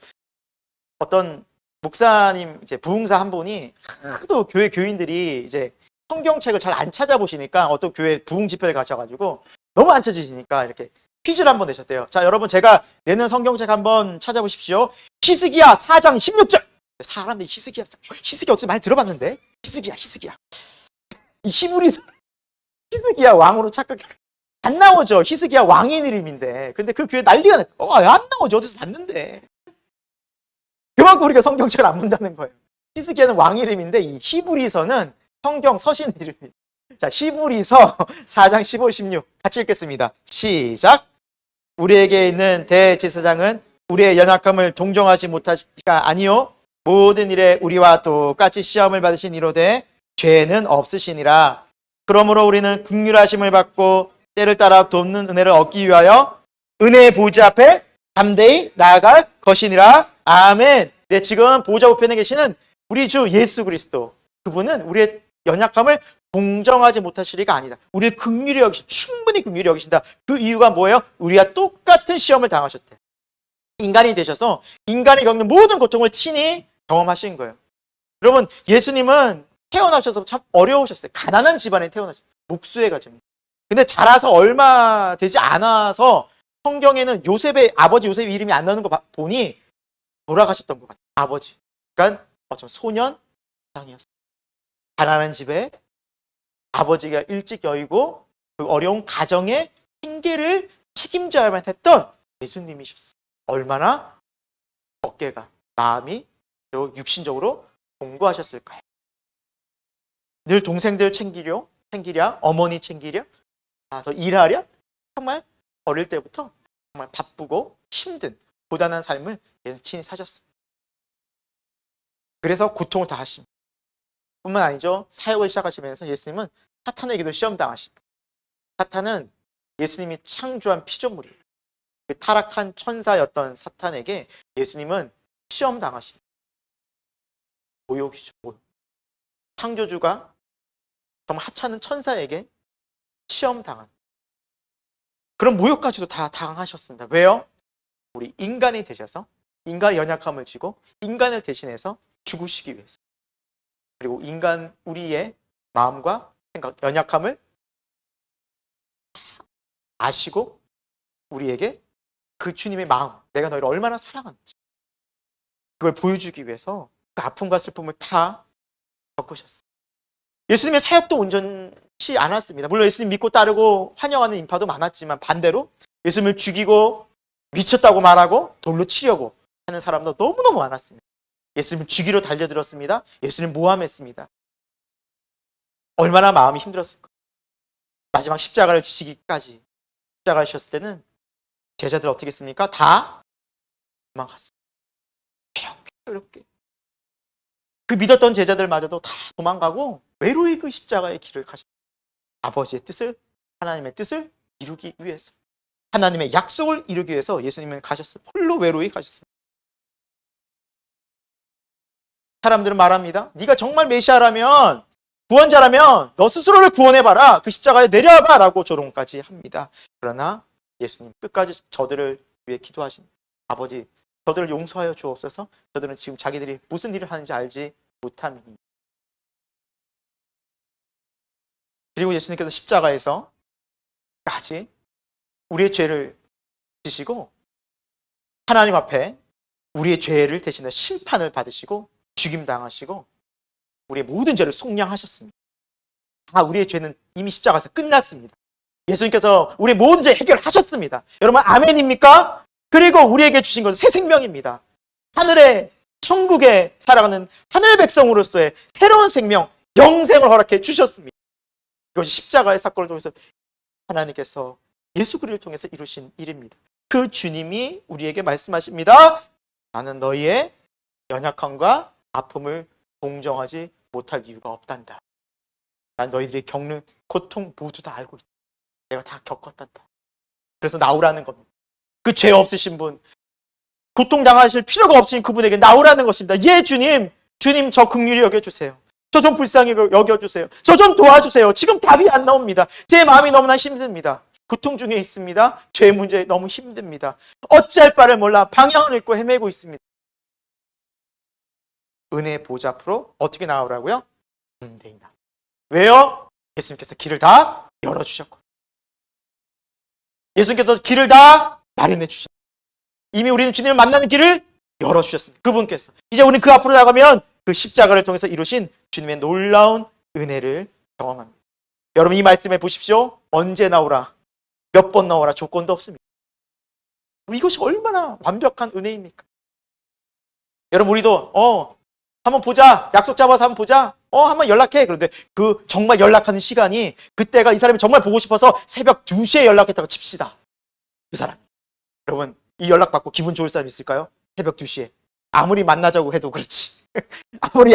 어떤 목사님 이제 부흥사 한 분이 하도 교회 교인들이 이제 성경책을 잘 안 찾아보시니까 어떤 교회 부흥 집회를 가셔가지고 너무 안 찾으시니까 이렇게 퀴즈를 한번 내셨대요. 자, 여러분 제가 내는 성경책 한번 찾아보십시오. 히스기야 4장 16절. 사람들이 히스기야 어디서 많이 들어봤는데 히스기야 이 히브리서 히스기야 왕으로 착각해 안 나오죠. 히스기야 왕인 이름인데 근데 그 교회 난리가 났다. 안 나오죠. 어디서 봤는데. 그만큼 우리가 성경책을 안 본다는 거예요. 히스기야는 왕 이름인데 이 히브리서는 성경 서신 이름이에요. 자, 히브리서 4장 15, 16 같이 읽겠습니다. 시작. 우리에게 있는 대제사장은 우리의 연약함을 동정하지 못하시가 아니요 모든 일에 우리와 똑같이 시험을 받으신 이로되 죄는 없으시니라. 그러므로 우리는 긍휼하심을 받고 때를 따라 돕는 은혜를 얻기 위하여 은혜의 보좌 앞에 담대히 나아갈 것이니라. 아멘. 네, 지금 보좌 우편에 계시는 우리 주 예수 그리스도 그분은 우리의 연약함을 동정하지 못하실 리가 아니다. 우리를 긍휼히 여기신다. 충분히 긍휼히 여기신다. 그 이유가 뭐예요? 우리와 똑같은 시험을 당하셨대. 인간이 되셔서 인간이 겪는 모든 고통을 친히 경험하신 거예요. 여러분 예수님은 태어나셔서 참 어려우셨어요. 가난한 집안에 태어나셨어요. 목수의 가정. 근데 자라서 얼마 되지 않아서 성경에는 요셉의 아버지 요셉의 이름이 안 나오는 거 보니 돌아가셨던 것 같아요. 아버지. 그러니까 소년 이상이었어요. 가난한 집에 아버지가 일찍 여의고 그 어려운 가정의 생계를 책임져야만 했던 예수님이셨어요. 얼마나 어깨가 마음이 육신적으로 공고하셨을까요? 늘 동생들 챙기랴 어머니 챙기랴 더 일하랴 정말 어릴 때부터 정말 바쁘고 힘든 고단한 삶을 열심히 사셨습니다. 그래서 고통을 다 하십니다. 뿐만 아니죠. 사역을 시작하시면서 예수님은 사탄에게도 시험당하십니다. 사탄은 예수님이 창조한 피조물이에요. 그 타락한 천사였던 사탄에게 예수님은 시험당하십니다. 모욕이죠. 모욕. 창조주가 정말 하찮은 천사에게 시험당한 그런 모욕까지도 다 당하셨습니다. 왜요? 우리 인간이 되셔서 인간의 연약함을 지고 인간을 대신해서 죽으시기 위해서 그리고 우리의 마음과 생각, 연약함을 아시고 우리에게 그 주님의 마음, 내가 너희를 얼마나 사랑하는지 그걸 보여주기 위해서 그 아픔과 슬픔을 다 겪으셨어요. 예수님의 사역도 온전치 않았습니다. 물론 예수님 믿고 따르고 환영하는 인파도 많았지만 반대로 예수님을 죽이고 미쳤다고 말하고 돌로 치려고 하는 사람도 너무너무 많았습니다. 예수님을 죽이러 달려들었습니다. 예수님 모함했습니다. 얼마나 마음이 힘들었을까. 마지막 십자가를 지시기까지 십자가를 지셨을 때는 제자들 어떻게 했습니까? 다 도망갔어요. 이렇게 그 믿었던 제자들마저도 다 도망가고 외로이 그 십자가의 길을 가셨어요. 아버지의 뜻을 하나님의 뜻을 이루기 위해서 하나님의 약속을 이루기 위해서 예수님은 가셨어요. 홀로 외로이 가셨어요. 사람들은 말합니다. 네가 정말 메시아라면 구원자라면 너 스스로를 구원해봐라. 그 십자가에 내려와봐 라고 조롱까지 합니다. 그러나 예수님 끝까지 저들을 위해 기도하십니다. 아버지 저들을 용서하여 주옵소서. 저들은 지금 자기들이 무슨 일을 하는지 알지 못함이니. 그리고 예수님께서 십자가에서 까지 우리의 죄를 지시고 하나님 앞에 우리의 죄를 대신해 심판을 받으시고 죽임당하시고 우리의 모든 죄를 속량하셨습니다. 다 우리의 죄는 이미 십자가에서 끝났습니다. 예수님께서 우리의 모든 죄 해결하셨습니다. 여러분 아멘입니까? 그리고 우리에게 주신 것은 새 생명입니다. 하늘에 천국에 살아가는 하늘 백성으로서의 새로운 생명, 영생을 허락해 주셨습니다. 이것이 십자가의 사건을 통해서 하나님께서 예수 그리스도를 통해서 이루신 일입니다. 그 주님이 우리에게 말씀하십니다. 나는 너희의 연약함과 아픔을 동정하지 못할 이유가 없단다. 난 너희들이 겪는 고통 모두 다 알고 있다. 내가 다 겪었단다. 그래서 나오라는 겁니다. 그 죄 없으신 분, 고통당하실 필요가 없으신 그분에게 나오라는 것입니다. 예, 주님 저 긍휼히 여겨주세요. 저 좀 불쌍히 여겨주세요. 저 좀 도와주세요. 지금 답이 안 나옵니다. 제 마음이 너무나 힘듭니다. 고통 중에 있습니다. 죄 문제에 너무 힘듭니다. 어찌할 바를 몰라 방향을 잃고 헤매고 있습니다. 은혜의 보좌 앞으로 어떻게 나오라고요? 담대히나. 왜요? 예수님께서 길을 다 열어주셨고, 예수님께서 길을 다 마련해 주셨고, 이미 우리는 주님을 만나는 길을 열어주셨습니다. 그분께서. 이제 우리는 그 앞으로 나가면 그 십자가를 통해서 이루신 주님의 놀라운 은혜를 경험합니다. 여러분, 이 말씀에 보십시오. 언제 나오라, 몇 번 나오라 조건도 없습니다. 이것이 얼마나 완벽한 은혜입니까? 여러분, 우리도 한번 보자, 약속 잡아서 한번 보자, 한번 연락해. 그런데 그 정말 연락하는 시간이, 그때가 이 사람이 정말 보고 싶어서 새벽 2시에 연락했다고 칩시다. 그 사람, 여러분, 이 연락 받고 기분 좋을 사람 있을까요? 새벽 2시에 아무리 만나자고 해도 그렇지. 아무리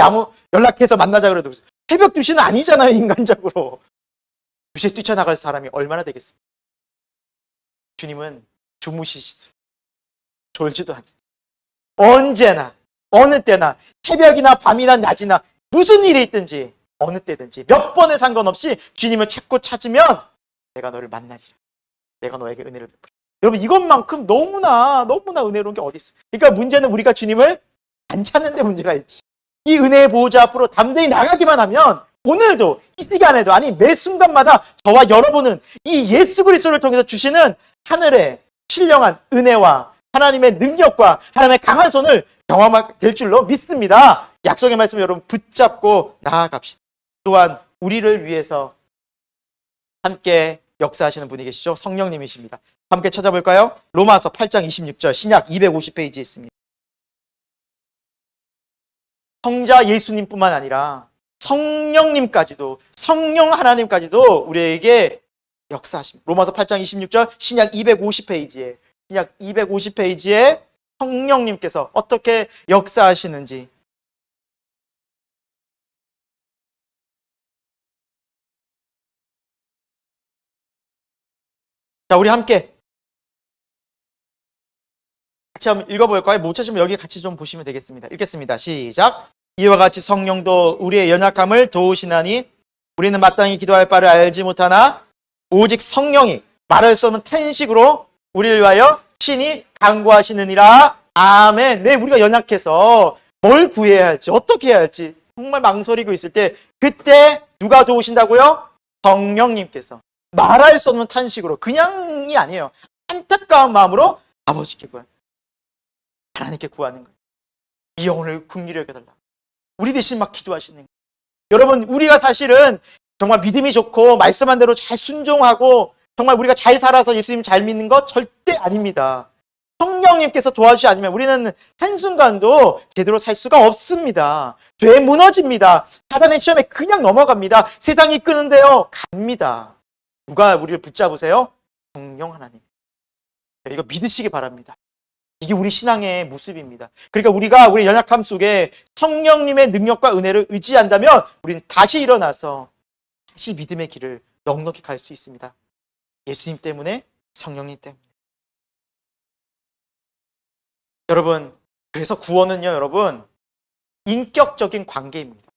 연락해서 만나자고 해도 그렇지. 새벽 2시는 아니잖아요. 인간적으로 2시에 뛰쳐나갈 사람이 얼마나 되겠습니까? 주님은 주무시지도 졸지도 않죠. 언제나 어느 때나 새벽이나 밤이나 낮이나 무슨 일이 있든지 어느 때든지 몇 번에 상관없이 주님을 찾으면 내가 너를 만나리라. 내가 너에게 은혜를 베풀리라. 여러분, 이것만큼 너무나 은혜로운 게 어디 있어요? 그러니까 문제는 우리가 주님을 안 찾는 데 문제가 있지. 이 은혜의 보호자 앞으로 담대히 나가기만 하면 오늘도 이 시간에도, 아니 매 순간마다 저와 여러분은 이 예수 그리스도를 통해서 주시는 하늘의 신령한 은혜와 하나님의 능력과 하나님의 강한 손을 경험하게 될 줄로 믿습니다. 약속의 말씀 여러분 붙잡고 나아갑시다. 또한 우리를 위해서 함께 역사하시는 분이 계시죠. 성령님이십니다. 함께 찾아볼까요? 로마서 8장 26절 신약 250페이지에 있습니다. 성자 예수님뿐만 아니라 성령님까지도, 성령 하나님까지도 우리에게 역사하십니다. 로마서 8장 26절 신약 250페이지에 성령님께서 어떻게 역사하시는지, 자, 우리 함께 같이 한번 읽어볼까요? 못 찾으면 여기 같이 좀 보시면 되겠습니다. 읽겠습니다. 시작. 이와 같이 성령도 우리의 연약함을 도우시나니 우리는 마땅히 기도할 바를 알지 못하나 오직 성령이 말할 수 없는 탄식으로 우리를 위하여 친히 간구하시느니라. 아멘. 네, 우리가 연약해서 뭘 구해야 할지, 어떻게 해야 할지 정말 망설이고 있을 때, 그때 누가 도우신다고요? 성령님께서 말할 수 없는 탄식으로, 그냥이 아니에요. 안타까운 마음으로 아버지께 구하는, 하나님께 구하는 거예요. 이 영혼을 긍휼히 여겨달라. 우리 대신 막 기도하시는 거예요. 여러분, 우리가 사실은 정말 믿음이 좋고 말씀한 대로 잘 순종하고 정말 우리가 잘 살아서 예수님 잘 믿는 것 절대 아닙니다. 성령님께서 도와주지 않으면 우리는 한순간도 제대로 살 수가 없습니다. 죄에 무너집니다. 사단의 시험에 그냥 넘어갑니다. 세상이 끄는데요, 갑니다. 누가 우리를 붙잡으세요? 성령 하나님. 이거 믿으시기 바랍니다. 이게 우리 신앙의 모습입니다. 그러니까 우리가 우리 연약함 속에 성령님의 능력과 은혜를 의지한다면 우리는 다시 일어나서 다시 믿음의 길을 넉넉히 갈 수 있습니다. 예수님 때문에, 성령님 때문에. 여러분, 그래서 구원은요, 여러분, 인격적인 관계입니다.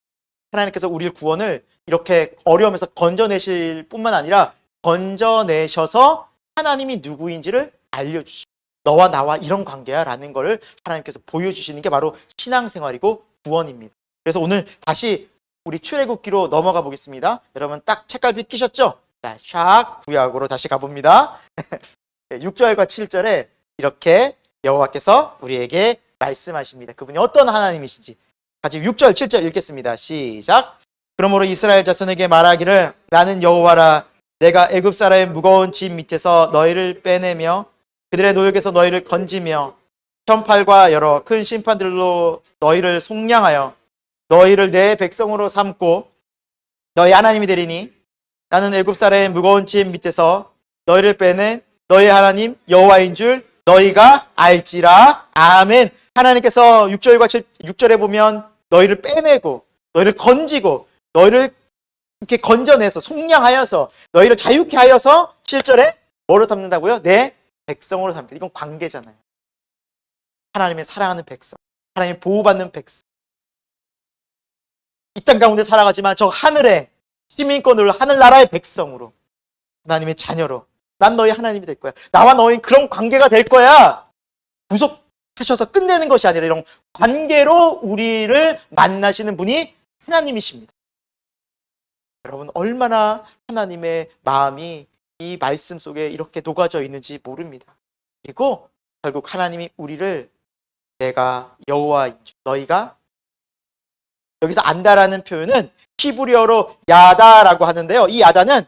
하나님께서 우리의 구원을 이렇게 어려움에서 건져내실 뿐만 아니라 건져내셔서 하나님이 누구인지를 알려주시고, 너와 나와 이런 관계야 라는 것을 하나님께서 보여주시는 게 바로 신앙생활이고 구원입니다. 그래서 오늘 다시 우리 출애굽기로 넘어가 보겠습니다. 여러분 딱 책갈피 끼셨죠? 자, 샥 구약으로 다시 가봅니다. 6절과 7절에 이렇게 여호와께서 우리에게 말씀하십니다. 그분이 어떤 하나님이신지 같이 6절, 7절 읽겠습니다. 시작. 그러므로 이스라엘 자손에게 말하기를 나는 여호와라. 내가 애굽 사람의 무거운 짐 밑에서 너희를 빼내며 그들의 노역에서 너희를 건지며 편팔과 여러 큰 심판들로 너희를 속량하여 너희를 내 백성으로 삼고 너희 하나님이 되리니 나는 애굽 사람의 무거운 짐 밑에서 너희를 빼낸 너희 하나님 여호와인 줄 너희가 알지라. 아멘. 하나님께서 6절에 보면 너희를 빼내고 너희를 건지고 너희를 이렇게 건져내서 속량하여서 너희를 자유케 하여서 7절에 뭐로 삼는다고요? 내 백성으로 삼겠다. 이건 관계잖아요. 하나님의 사랑하는 백성, 하나님의 보호받는 백성. 이 땅 가운데 살아가지만 저 하늘의 시민권으로 하늘나라의 백성으로 하나님의 자녀로 난 너희 하나님이 될 거야. 나와 너희 그런 관계가 될 거야. 구속하셔서 끝내는 것이 아니라 이런 관계로 우리를 만나시는 분이 하나님이십니다. 여러분 얼마나 하나님의 마음이 이 말씀 속에 이렇게 녹아져 있는지 모릅니다. 그리고 결국 하나님이 우리를 내가 여호와인 줄 너희가 여기서 안다라는 표현은 히브리어로 야다라고 하는데요. 이 야다는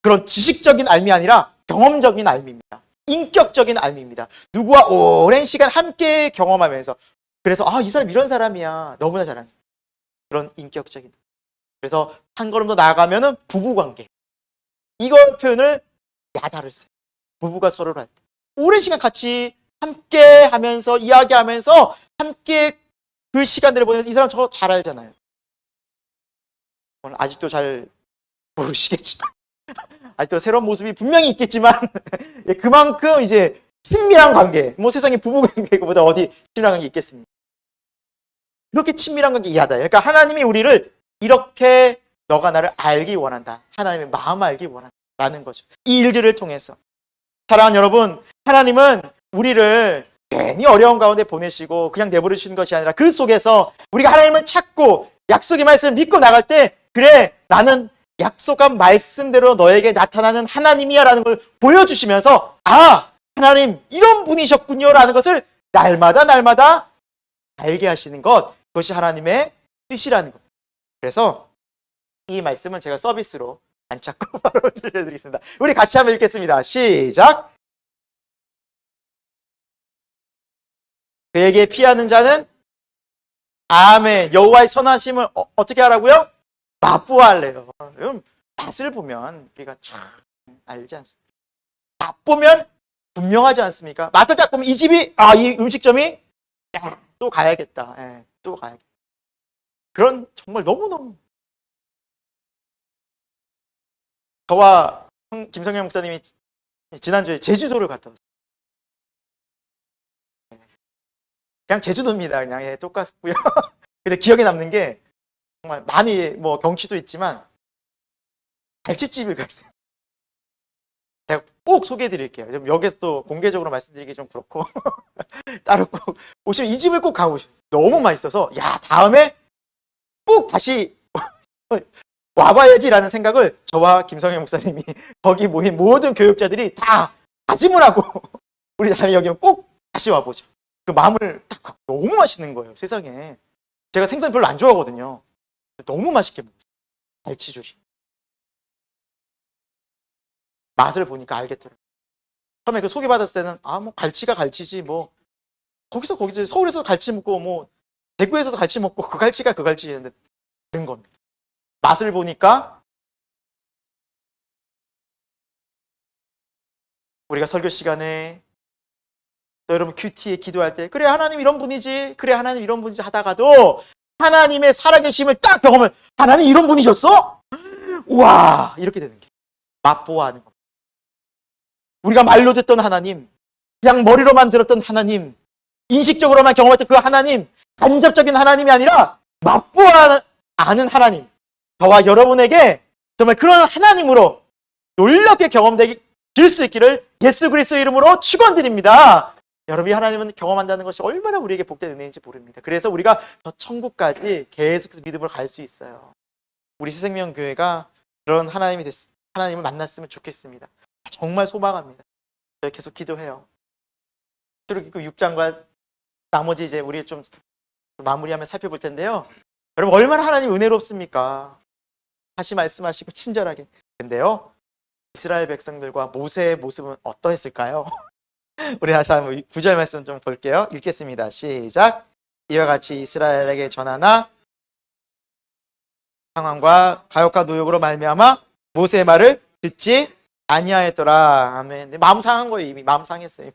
그런 지식적인 알미 아니라 경험적인 알미입니다. 인격적인 알미입니다. 누구와 오랜 시간 함께 경험하면서 그래서 이 사람 이런 사람이야. 너무나 잘하는 그런 인격적인. 그래서 한 걸음 더 나아가면은 부부관계. 이걸 표현을 야다를 써요. 부부가 서로를 할 때. 오랜 시간 같이 함께 하면서 이야기하면서 함께 그 시간들을 보내면 이 사람 저 잘 알잖아요. 오늘 아직도 잘 모르시겠지만 아직도 새로운 모습이 분명히 있겠지만 그만큼 이제 친밀한 관계, 뭐 세상에 부부 관계보다 어디 친밀한 관계 있겠습니까? 그렇게 친밀한 관계 이하다. 그러니까 하나님이 우리를 이렇게 너가 나를 알기 원한다. 하나님의 마음 알기 원한다라는 거죠. 이 일들을 통해서. 사랑하는 여러분, 하나님은 우리를 괜히 어려운 가운데 보내시고 그냥 내버려 주시는 것이 아니라 그 속에서 우리가 하나님을 찾고 약속의 말씀을 믿고 나갈 때 그래 나는 약속한 말씀대로 너에게 나타나는 하나님이야 라는 걸 보여주시면서 하나님 이런 분이셨군요 라는 것을 날마다 알게 하시는 것, 그것이 하나님의 뜻이라는 것. 그래서 이 말씀은 제가 서비스로 안 찾고 바로 들려드리겠습니다. 우리 같이 한번 읽겠습니다. 시작. 그에게 피하는 자는 아멘 여호와의 선하심을 어떻게 하라고요? 맛보아할래요. 맛을 보면 우리가 참 알지 않습니까? 맛보면 분명하지 않습니까? 맛을 딱 보면 이 집이 이 음식점이 또 가야겠다. 또 가야겠다. 그런 정말 너무너무 저와 김성현 목사님이 지난주에 제주도를 갔다 왔어요. 그냥 제주도입니다. 그냥 똑같고요. 근데 기억에 남는 게 정말 많이 뭐 경치도 있지만 갈치집을 갔어요. 제가 꼭 소개해 드릴게요. 좀 여기서 또 공개적으로 말씀드리기 좀 그렇고 따로 꼭 오시면 이 집을 꼭 가보세요. 너무 맛있어서 다음에 꼭 다시 와봐야지라는 생각을 저와 김성현 목사님이 거기 모인 모든 교육자들이 다 다짐을 하고 우리 다음에 여기 꼭 다시 와보죠. 그 마음을 딱 갖고 너무 맛있는 거예요. 세상에. 제가 생선 별로 안 좋아하거든요. 너무 맛있게 먹었어요. 갈치조림. 맛을 보니까 알겠더라고요. 처음에 그 소개받았을 때는 뭐 갈치가 갈치지 뭐 거기서 서울에서 갈치 먹고 뭐 대구에서도 갈치 먹고 그 갈치가 그 갈치였는데 다른 겁니다. 맛을 보니까 우리가 설교 시간에 또 여러분 큐티에 기도할 때 그래 하나님 이런 분이지 그래 하나님 이런 분이지 하다가도 하나님의 살아계심을 딱 경험하면 하나님 이런 분이셨어? 우와 이렇게 되는 게 맛보아하는 겁니다. 우리가 말로 듣던 하나님, 그냥 머리로만 들었던 하나님, 인식적으로만 경험했던 그 하나님, 간접적인 하나님이 아니라 맛보아하는 하나님, 저와 여러분에게 정말 그런 하나님으로 놀랍게 경험되길 수 있기를 예수 그리스도의 이름으로 축원드립니다. 여러분이 하나님은 경험한다는 것이 얼마나 우리에게 복된 은혜인지 모릅니다. 그래서 우리가 저 천국까지 계속해서 믿음으로 갈 수 있어요. 우리 새생명교회가 그런 하나님을 만났으면 좋겠습니다. 정말 소망합니다. 저희 계속 기도해요. 출애굽기 6장과 나머지 이제 우리 좀 마무리하면 살펴볼 텐데요. 여러분 얼마나 하나님 은혜롭습니까? 다시 말씀하시고 친절하게. 근데요. 이스라엘 백성들과 모세의 모습은 어떠했을까요? 우리 다시 한번 9절 말씀 좀 볼게요. 읽겠습니다. 시작. 이와 같이 이스라엘에게 전하나 상황과 가욕과 노역으로 말미암아 모세의 말을 듣지 아니하였더라. 아멘. 마음 상한 거예요. 이미 마음 상했어요.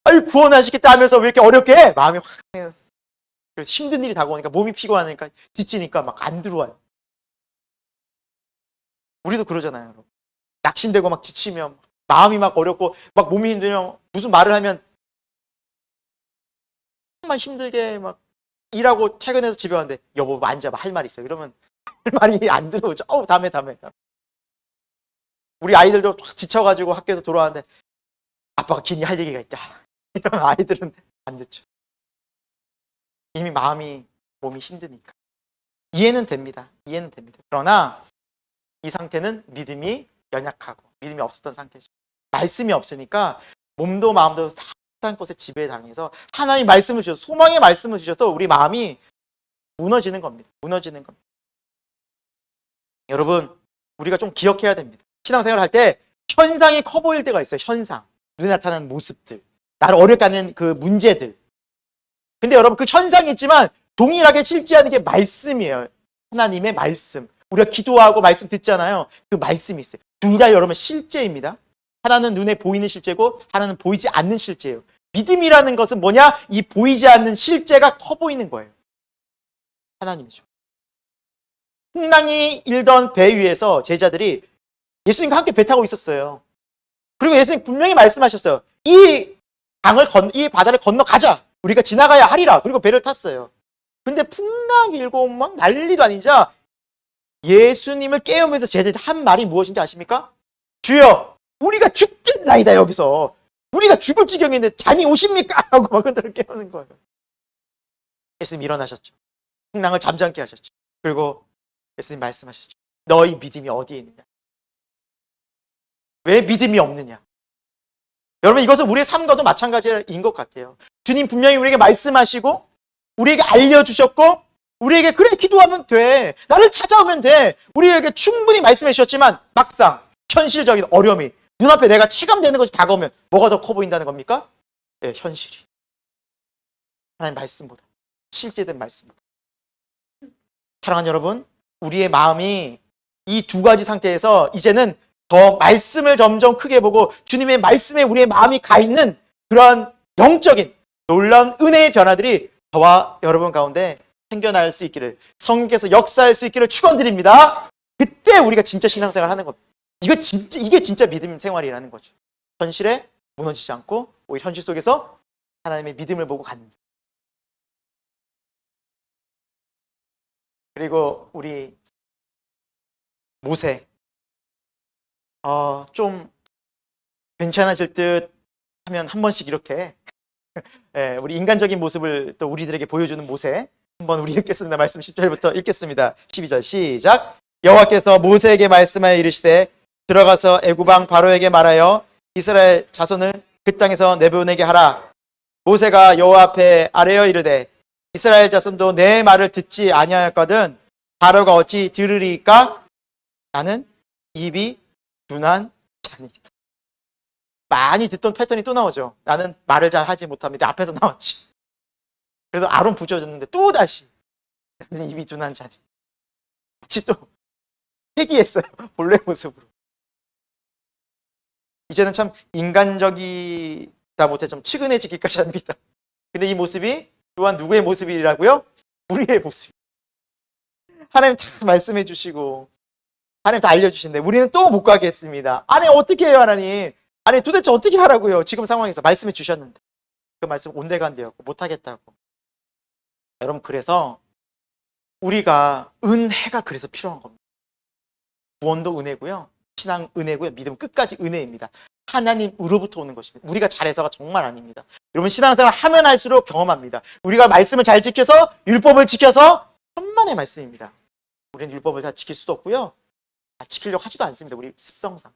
아유, 구원하시겠다 하면서 왜 이렇게 어렵게 해? 마음이 확 상해요. 그래서 힘든 일이 다가오니까 몸이 피곤하니까 지치니까 막 안 들어와요. 우리도 그러잖아요, 여러분. 낙심되고 막 지치면 마음이 막 어렵고 막 몸이 힘들면 무슨 말을 하면 정말 힘들게 막 일하고 퇴근해서 집에 왔는데 여보 앉아봐 할 말 있어요. 이러면 할 말이 안 들어오죠. 다음에. 우리 아이들도 확 지쳐가지고 학교에서 돌아왔는데 아빠가 괜히 할 얘기가 있다. 이러면 아이들은 안 듣죠. 이미 몸이 힘드니까. 이해는 됩니다. 그러나 이 상태는 믿음이 연약하고 믿음이 없었던 상태죠. 말씀이 없으니까 몸도 마음도 한 곳에 지배당해서 하나님 말씀을 주셔서 소망의 말씀을 주셔서 우리 마음이 무너지는 겁니다. 여러분, 우리가 좀 기억해야 됩니다. 신앙생활을 할 때 현상이 커 보일 때가 있어요. 현상. 눈에 나타나는 모습들. 나를 어렵게 하는 그 문제들. 근데 여러분, 그 현상이 있지만 동일하게 실제하는 게 말씀이에요. 하나님의 말씀. 우리가 기도하고 말씀 듣잖아요. 그 말씀이 있어요. 둘 다 여러분 실제입니다. 하나는 눈에 보이는 실제고 하나는 보이지 않는 실제예요. 믿음이라는 것은 뭐냐? 이 보이지 않는 실제가 커 보이는 거예요. 하나님이죠. 풍랑이 일던 배 위에서 제자들이 예수님과 함께 배 타고 있었어요. 그리고 예수님 분명히 말씀하셨어요. 이 바다를 건너가자. 우리가 지나가야 하리라. 그리고 배를 탔어요. 근데 풍랑이 일고 막 난리도 아니자 예수님을 깨우면서 제자들이 한 말이 무엇인지 아십니까? 주여, 우리가 죽겠나이다. 여기서 우리가 죽을 지경인데 잠이 오십니까? 하고 막 그들을 깨우는 거예요. 예수님 일어나셨죠. 풍랑을 잠잠케 하셨죠. 그리고 예수님 말씀하셨죠. 너희 믿음이 어디에 있느냐? 왜 믿음이 없느냐? 여러분, 이것은 우리의 삶과도 마찬가지인 것 같아요. 주님 분명히 우리에게 말씀하시고 우리에게 알려주셨고 우리에게 그래 기도하면 돼. 나를 찾아오면 돼. 우리에게 충분히 말씀해 주셨지만 막상 현실적인 어려움이 눈앞에 내가 체감되는 것이 다가오면 뭐가 더 커 보인다는 겁니까? 네, 현실이. 하나님 말씀보다 실제된 말씀보다. 사랑하는 여러분, 우리의 마음이 이 두 가지 상태에서 이제는 더 말씀을 점점 크게 보고 주님의 말씀에 우리의 마음이 가 있는 그러한 영적인 놀라운 은혜의 변화들이 저와 여러분 가운데 생겨날 수 있기를, 성령께서 역사할 수 있기를 축원드립니다. 그때 우리가 진짜 신앙생활 하는 겁니다. 이게 진짜 믿음 생활이라는 거죠. 현실에 무너지지 않고 오히려 현실 속에서 하나님의 믿음을 보고 가는. 그리고 우리 모세, 좀 괜찮아질 듯 하면 한 번씩 이렇게 우리 인간적인 모습을 또 우리들에게 보여주는 모세, 한번 우리 읽겠습니다. 말씀 10절부터 읽겠습니다. 12절 시작. 여호와께서 모세에게 말씀하여 이르시되 들어가서 애굽 왕 바로에게 말하여 이스라엘 자손을 그 땅에서 내보내게 하라. 모세가 여호와 앞에 아뢰어 이르되 이스라엘 자손도 내 말을 듣지 아니하였거든 바로가 어찌 들으리까? 나는 입이 둔한 자니이다. 많이 듣던 패턴이 또 나오죠. 나는 말을 잘 하지 못합니다. 앞에서 나왔지. 그래서 아론 붙여줬는데 또 다시 나는 입이 둔한 자니. 다시 또 회귀했어요. 본래 모습으로. 이제는 참 인간적이다 못해 좀 측은해지기까지 합니다. 근데 이 모습이 또한 누구의 모습이라고요? 우리의 모습. 하나님 다 말씀해 주시고 하나님 다 알려주시는데 우리는 또 못 가게 했습니다. 아니 어떻게 해요 하나님? 아니 도대체 어떻게 하라고요? 지금 상황에서 말씀해 주셨는데 그 말씀 온데간데였고 못하겠다고. 여러분, 그래서 우리가 은혜가 그래서 필요한 겁니다. 구원도 은혜고요. 신앙 은혜고요. 믿음 끝까지 은혜입니다. 하나님으로부터 오는 것입니다. 우리가 잘해서가 정말 아닙니다. 여러분, 신앙생활 하면 할수록 경험합니다. 우리가 말씀을 잘 지켜서 율법을 지켜서 천만의 말씀입니다. 우리는 율법을 다 지킬 수도 없고요. 지키려고 하지도 않습니다. 우리 습성상.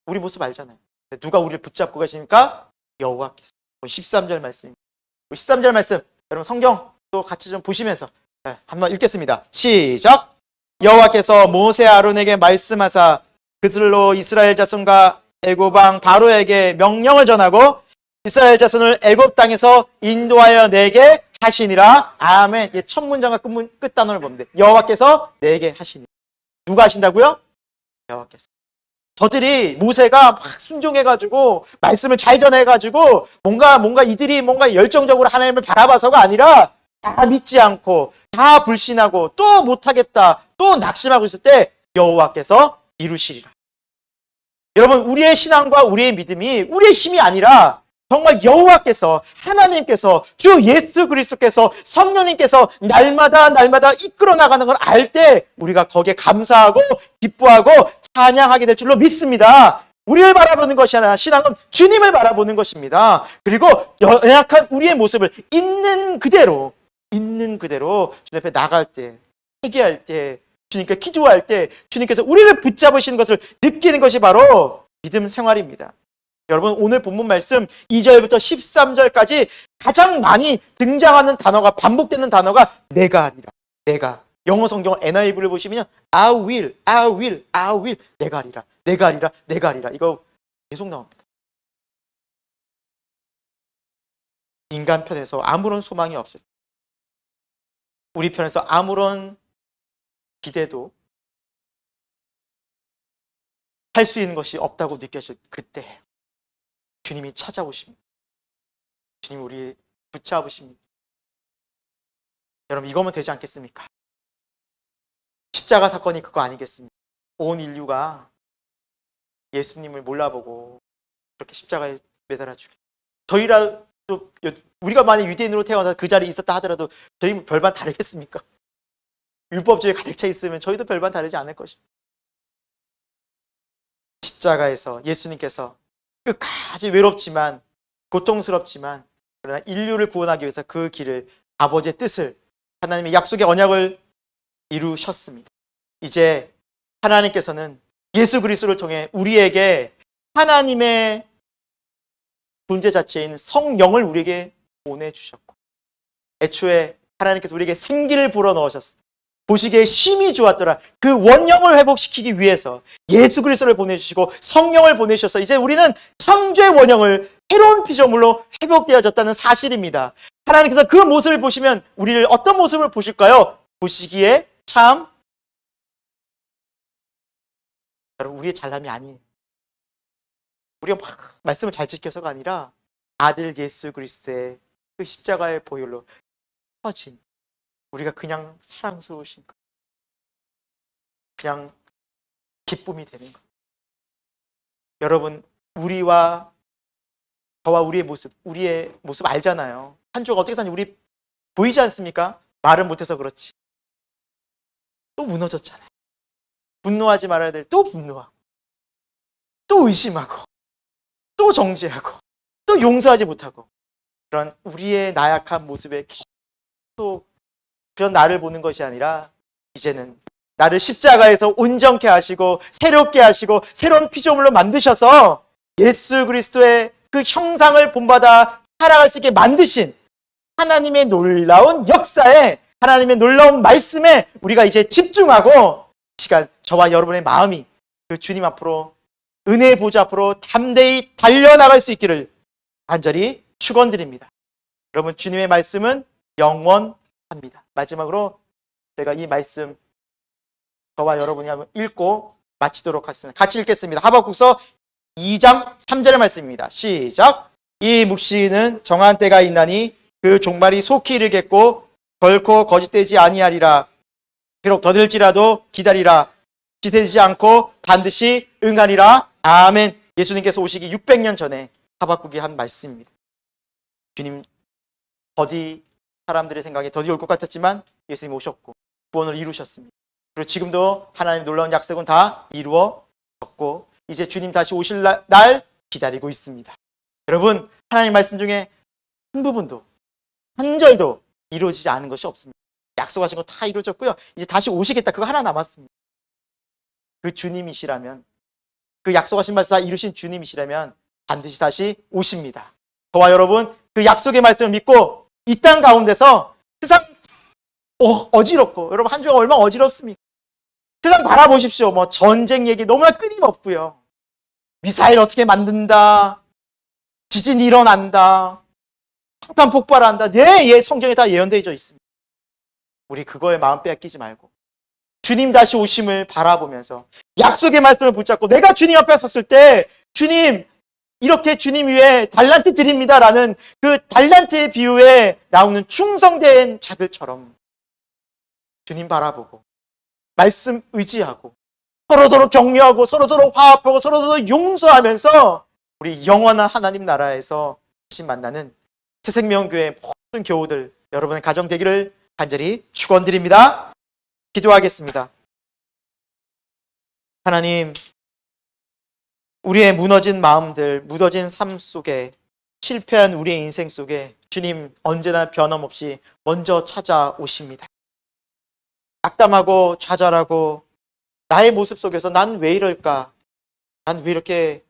우리 모습 알잖아요. 누가 우리를 붙잡고 계십니까? 여호와께서. 13절 말씀입니다. 13절 말씀 여러분 성경 또 같이 좀 보시면서 한번 읽겠습니다. 시작. 여호와께서 모세 아론에게 말씀하사 그들로 이스라엘 자손과 애굽 왕 바로에게 명령을 전하고 이스라엘 자손을 애굽 땅에서 인도하여 내게 하시니라. 아멘. 첫 문장과 끝 단어를 보면 돼. 여호와께서 내게 하시니. 누가 하신다고요? 여호와께서. 저들이 모세가 막 순종해가지고 말씀을 잘 전해가지고 뭔가 이들이 뭔가 열정적으로 하나님을 바라봐서가 아니라 다 믿지 않고 다 불신하고 또 못하겠다 또 낙심하고 있을 때 여호와께서 이루시리라. 여러분, 우리의 신앙과 우리의 믿음이 우리의 힘이 아니라 정말 여호와께서, 하나님께서, 주 예수 그리스도께서, 성령님께서 날마다 이끌어 나가는 걸 알 때 우리가 거기에 감사하고 기뻐하고 찬양하게 될 줄로 믿습니다. 우리를 바라보는 것이 아니라 신앙은 주님을 바라보는 것입니다. 그리고 연약한 우리의 모습을 있는 그대로 주님 앞에 나갈 때, 회개할 때, 주님께 기도할 때 주님께서 우리를 붙잡으시는 것을 느끼는 것이 바로 믿음 생활입니다. 여러분, 오늘 본문 말씀 2절부터 13절까지 가장 많이 등장하는 단어가, 반복되는 단어가 내가 하리라. 내가. 영어 성경 NIV를 보시면 I will, 내가 하리라. 이거 계속 나옵니다. 인간 편에서 아무런 소망이 없을 때, 우리 편에서 아무런 기대도 할 수 있는 것이 없다고 느껴질 그때 주님이 찾아오십니다. 주님이 우리 붙잡으십니다. 여러분, 이거면 되지 않겠습니까? 십자가 사건이 그거 아니겠습니까? 온 인류가 예수님을 몰라보고 그렇게 십자가에 매달아 주게. 저희라도, 우리가 만약 유대인으로 태어나서 그 자리에 있었다 하더라도 저희 별반 다르겠습니까? 율법주의에 가득 차 있으면 저희도 별반 다르지 않을 것입니다. 십자가에서 예수님께서 끝까지 외롭지만 고통스럽지만 그러나 인류를 구원하기 위해서 그 길을, 아버지의 뜻을, 하나님의 약속의 언약을 이루셨습니다. 이제 하나님께서는 예수 그리스도를 통해 우리에게 하나님의 존재 자체인 성령을 우리에게 보내주셨고, 애초에 하나님께서 우리에게 생기를 불어넣으셨습니다. 보시기에 심히 좋았더라. 그 원형을 회복시키기 위해서 예수 그리스도를 보내주시고 성령을 보내주셔서 이제 우리는 창조의 원형을 새로운 피조물로 회복되어졌다는 사실입니다. 하나님께서 그 모습을 보시면 우리를 어떤 모습을 보실까요? 보시기에 참, 여러분, 우리의 잘남이 아니에요. 우리가 막 말씀을 잘 지켜서가 아니라 아들 예수 그리스도의 그 십자가의 보혈로 터진, 우리가 그냥 사랑스러우신 것, 그냥 기쁨이 되는 것. 여러분, 저와 우리의 모습 알잖아요. 한 주가 어떻게 사는지 우리 보이지 않습니까? 말은 못해서 그렇지. 또 무너졌잖아요. 분노하지 말아야 될 또 분노하고, 또 의심하고, 또 정죄하고, 또 용서하지 못하고, 그런 우리의 나약한 모습에 계속 그런 나를 보는 것이 아니라 이제는 나를 십자가에서 온전케 하시고 새롭게 하시고 새로운 피조물로 만드셔서 예수 그리스도의 그 형상을 본받아 살아갈 수 있게 만드신 하나님의 놀라운 역사에, 하나님의 놀라운 말씀에 우리가 이제 집중하고 이 시간 저와 여러분의 마음이 그 주님 앞으로, 은혜의 보좌 앞으로 담대히 달려나갈 수 있기를 간절히 축원드립니다. 여러분, 주님의 말씀은 영원합니다. 마지막으로 제가 이 말씀 저와 여러분이 한번 읽고 마치도록 하겠습니다. 같이 읽겠습니다. 하박국서 2장 3절의 말씀입니다. 시작. 이 묵시는 정한 때가 있나니 그 종말이 속히 이르겠고 결코 거짓되지 아니하리라. 비록 더딜지라도 기다리라. 지체되지 않고 반드시 응하리라. 아멘. 예수님께서 오시기 600년 전에 하박국이 한 말씀입니다. 주님, 사람들의 생각에 더디 올 것 같았지만 예수님 오셨고 구원을 이루셨습니다. 그리고 지금도 하나님의 놀라운 약속은 다 이루어졌고 이제 주님 다시 오실 날 기다리고 있습니다. 여러분, 하나님 말씀 중에 한 부분도, 한 절도 이루어지지 않은 것이 없습니다. 약속하신 거 다 이루어졌고요. 이제 다시 오시겠다. 그거 하나 남았습니다. 그 주님이시라면, 그 약속하신 말씀 다 이루신 주님이시라면 반드시 다시 오십니다. 저와 여러분, 그 약속의 말씀을 믿고 이 땅 가운데서 세상 어지럽고, 여러분 한 주가 얼마나 어지럽습니까? 세상 바라보십시오. 전쟁 얘기 너무나 끊임없고요. 미사일 어떻게 만든다. 지진이 일어난다. 폭탄 폭발한다. 예, 성경에 다 예언되어 있습니다. 우리 그거에 마음 빼앗기지 말고 주님 다시 오심을 바라보면서 약속의 말씀을 붙잡고 내가 주님 앞에 섰을 때 주님 이렇게 주님 위에 달란트 드립니다라는 그 달란트의 비유에 나오는 충성된 자들처럼 주님 바라보고 말씀 의지하고 서로서로 격려하고 서로서로 화합하고 서로서로 용서하면서 우리 영원한 하나님 나라에서 다시 만나는 새생명교회 모든 교우들 여러분의 가정 되기를 간절히 축원드립니다. 기도하겠습니다. 하나님, 우리의 무너진 마음들, 무너진 삶 속에 실패한 우리의 인생 속에 주님 언제나 변함없이 먼저 찾아오십니다. 악담하고 좌절하고 나의 모습 속에서 난 왜 이럴까? 난 왜 이렇게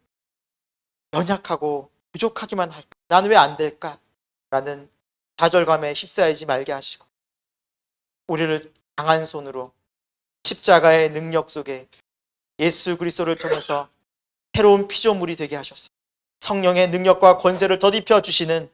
연약하고 부족하기만 할까? 난 왜 안 될까? 라는 좌절감에 휩싸이지 말게 하시고 우리를 강한 손으로 십자가의 능력 속에 예수 그리스도를 통해서 새로운 피조물이 되게 하셨습니다. 성령의 능력과 권세를 덧입혀 주시는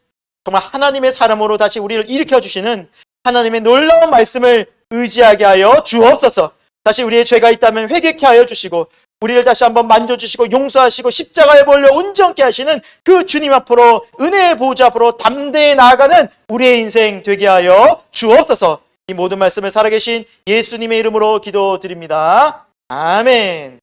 정말 하나님의 사람으로 다시 우리를 일으켜 주시는 하나님의 놀라운 말씀을 의지하게 하여 주옵소서. 다시 우리의 죄가 있다면 회개케 하여 주시고 우리를 다시 한번 만져주시고 용서하시고 십자가에 몰려 온전케 하시는 그 주님 앞으로 은혜의 보좌 앞으로 담대히 나아가는 우리의 인생 되게 하여 주옵소서. 이 모든 말씀을 살아계신 예수님의 이름으로 기도드립니다. 아멘.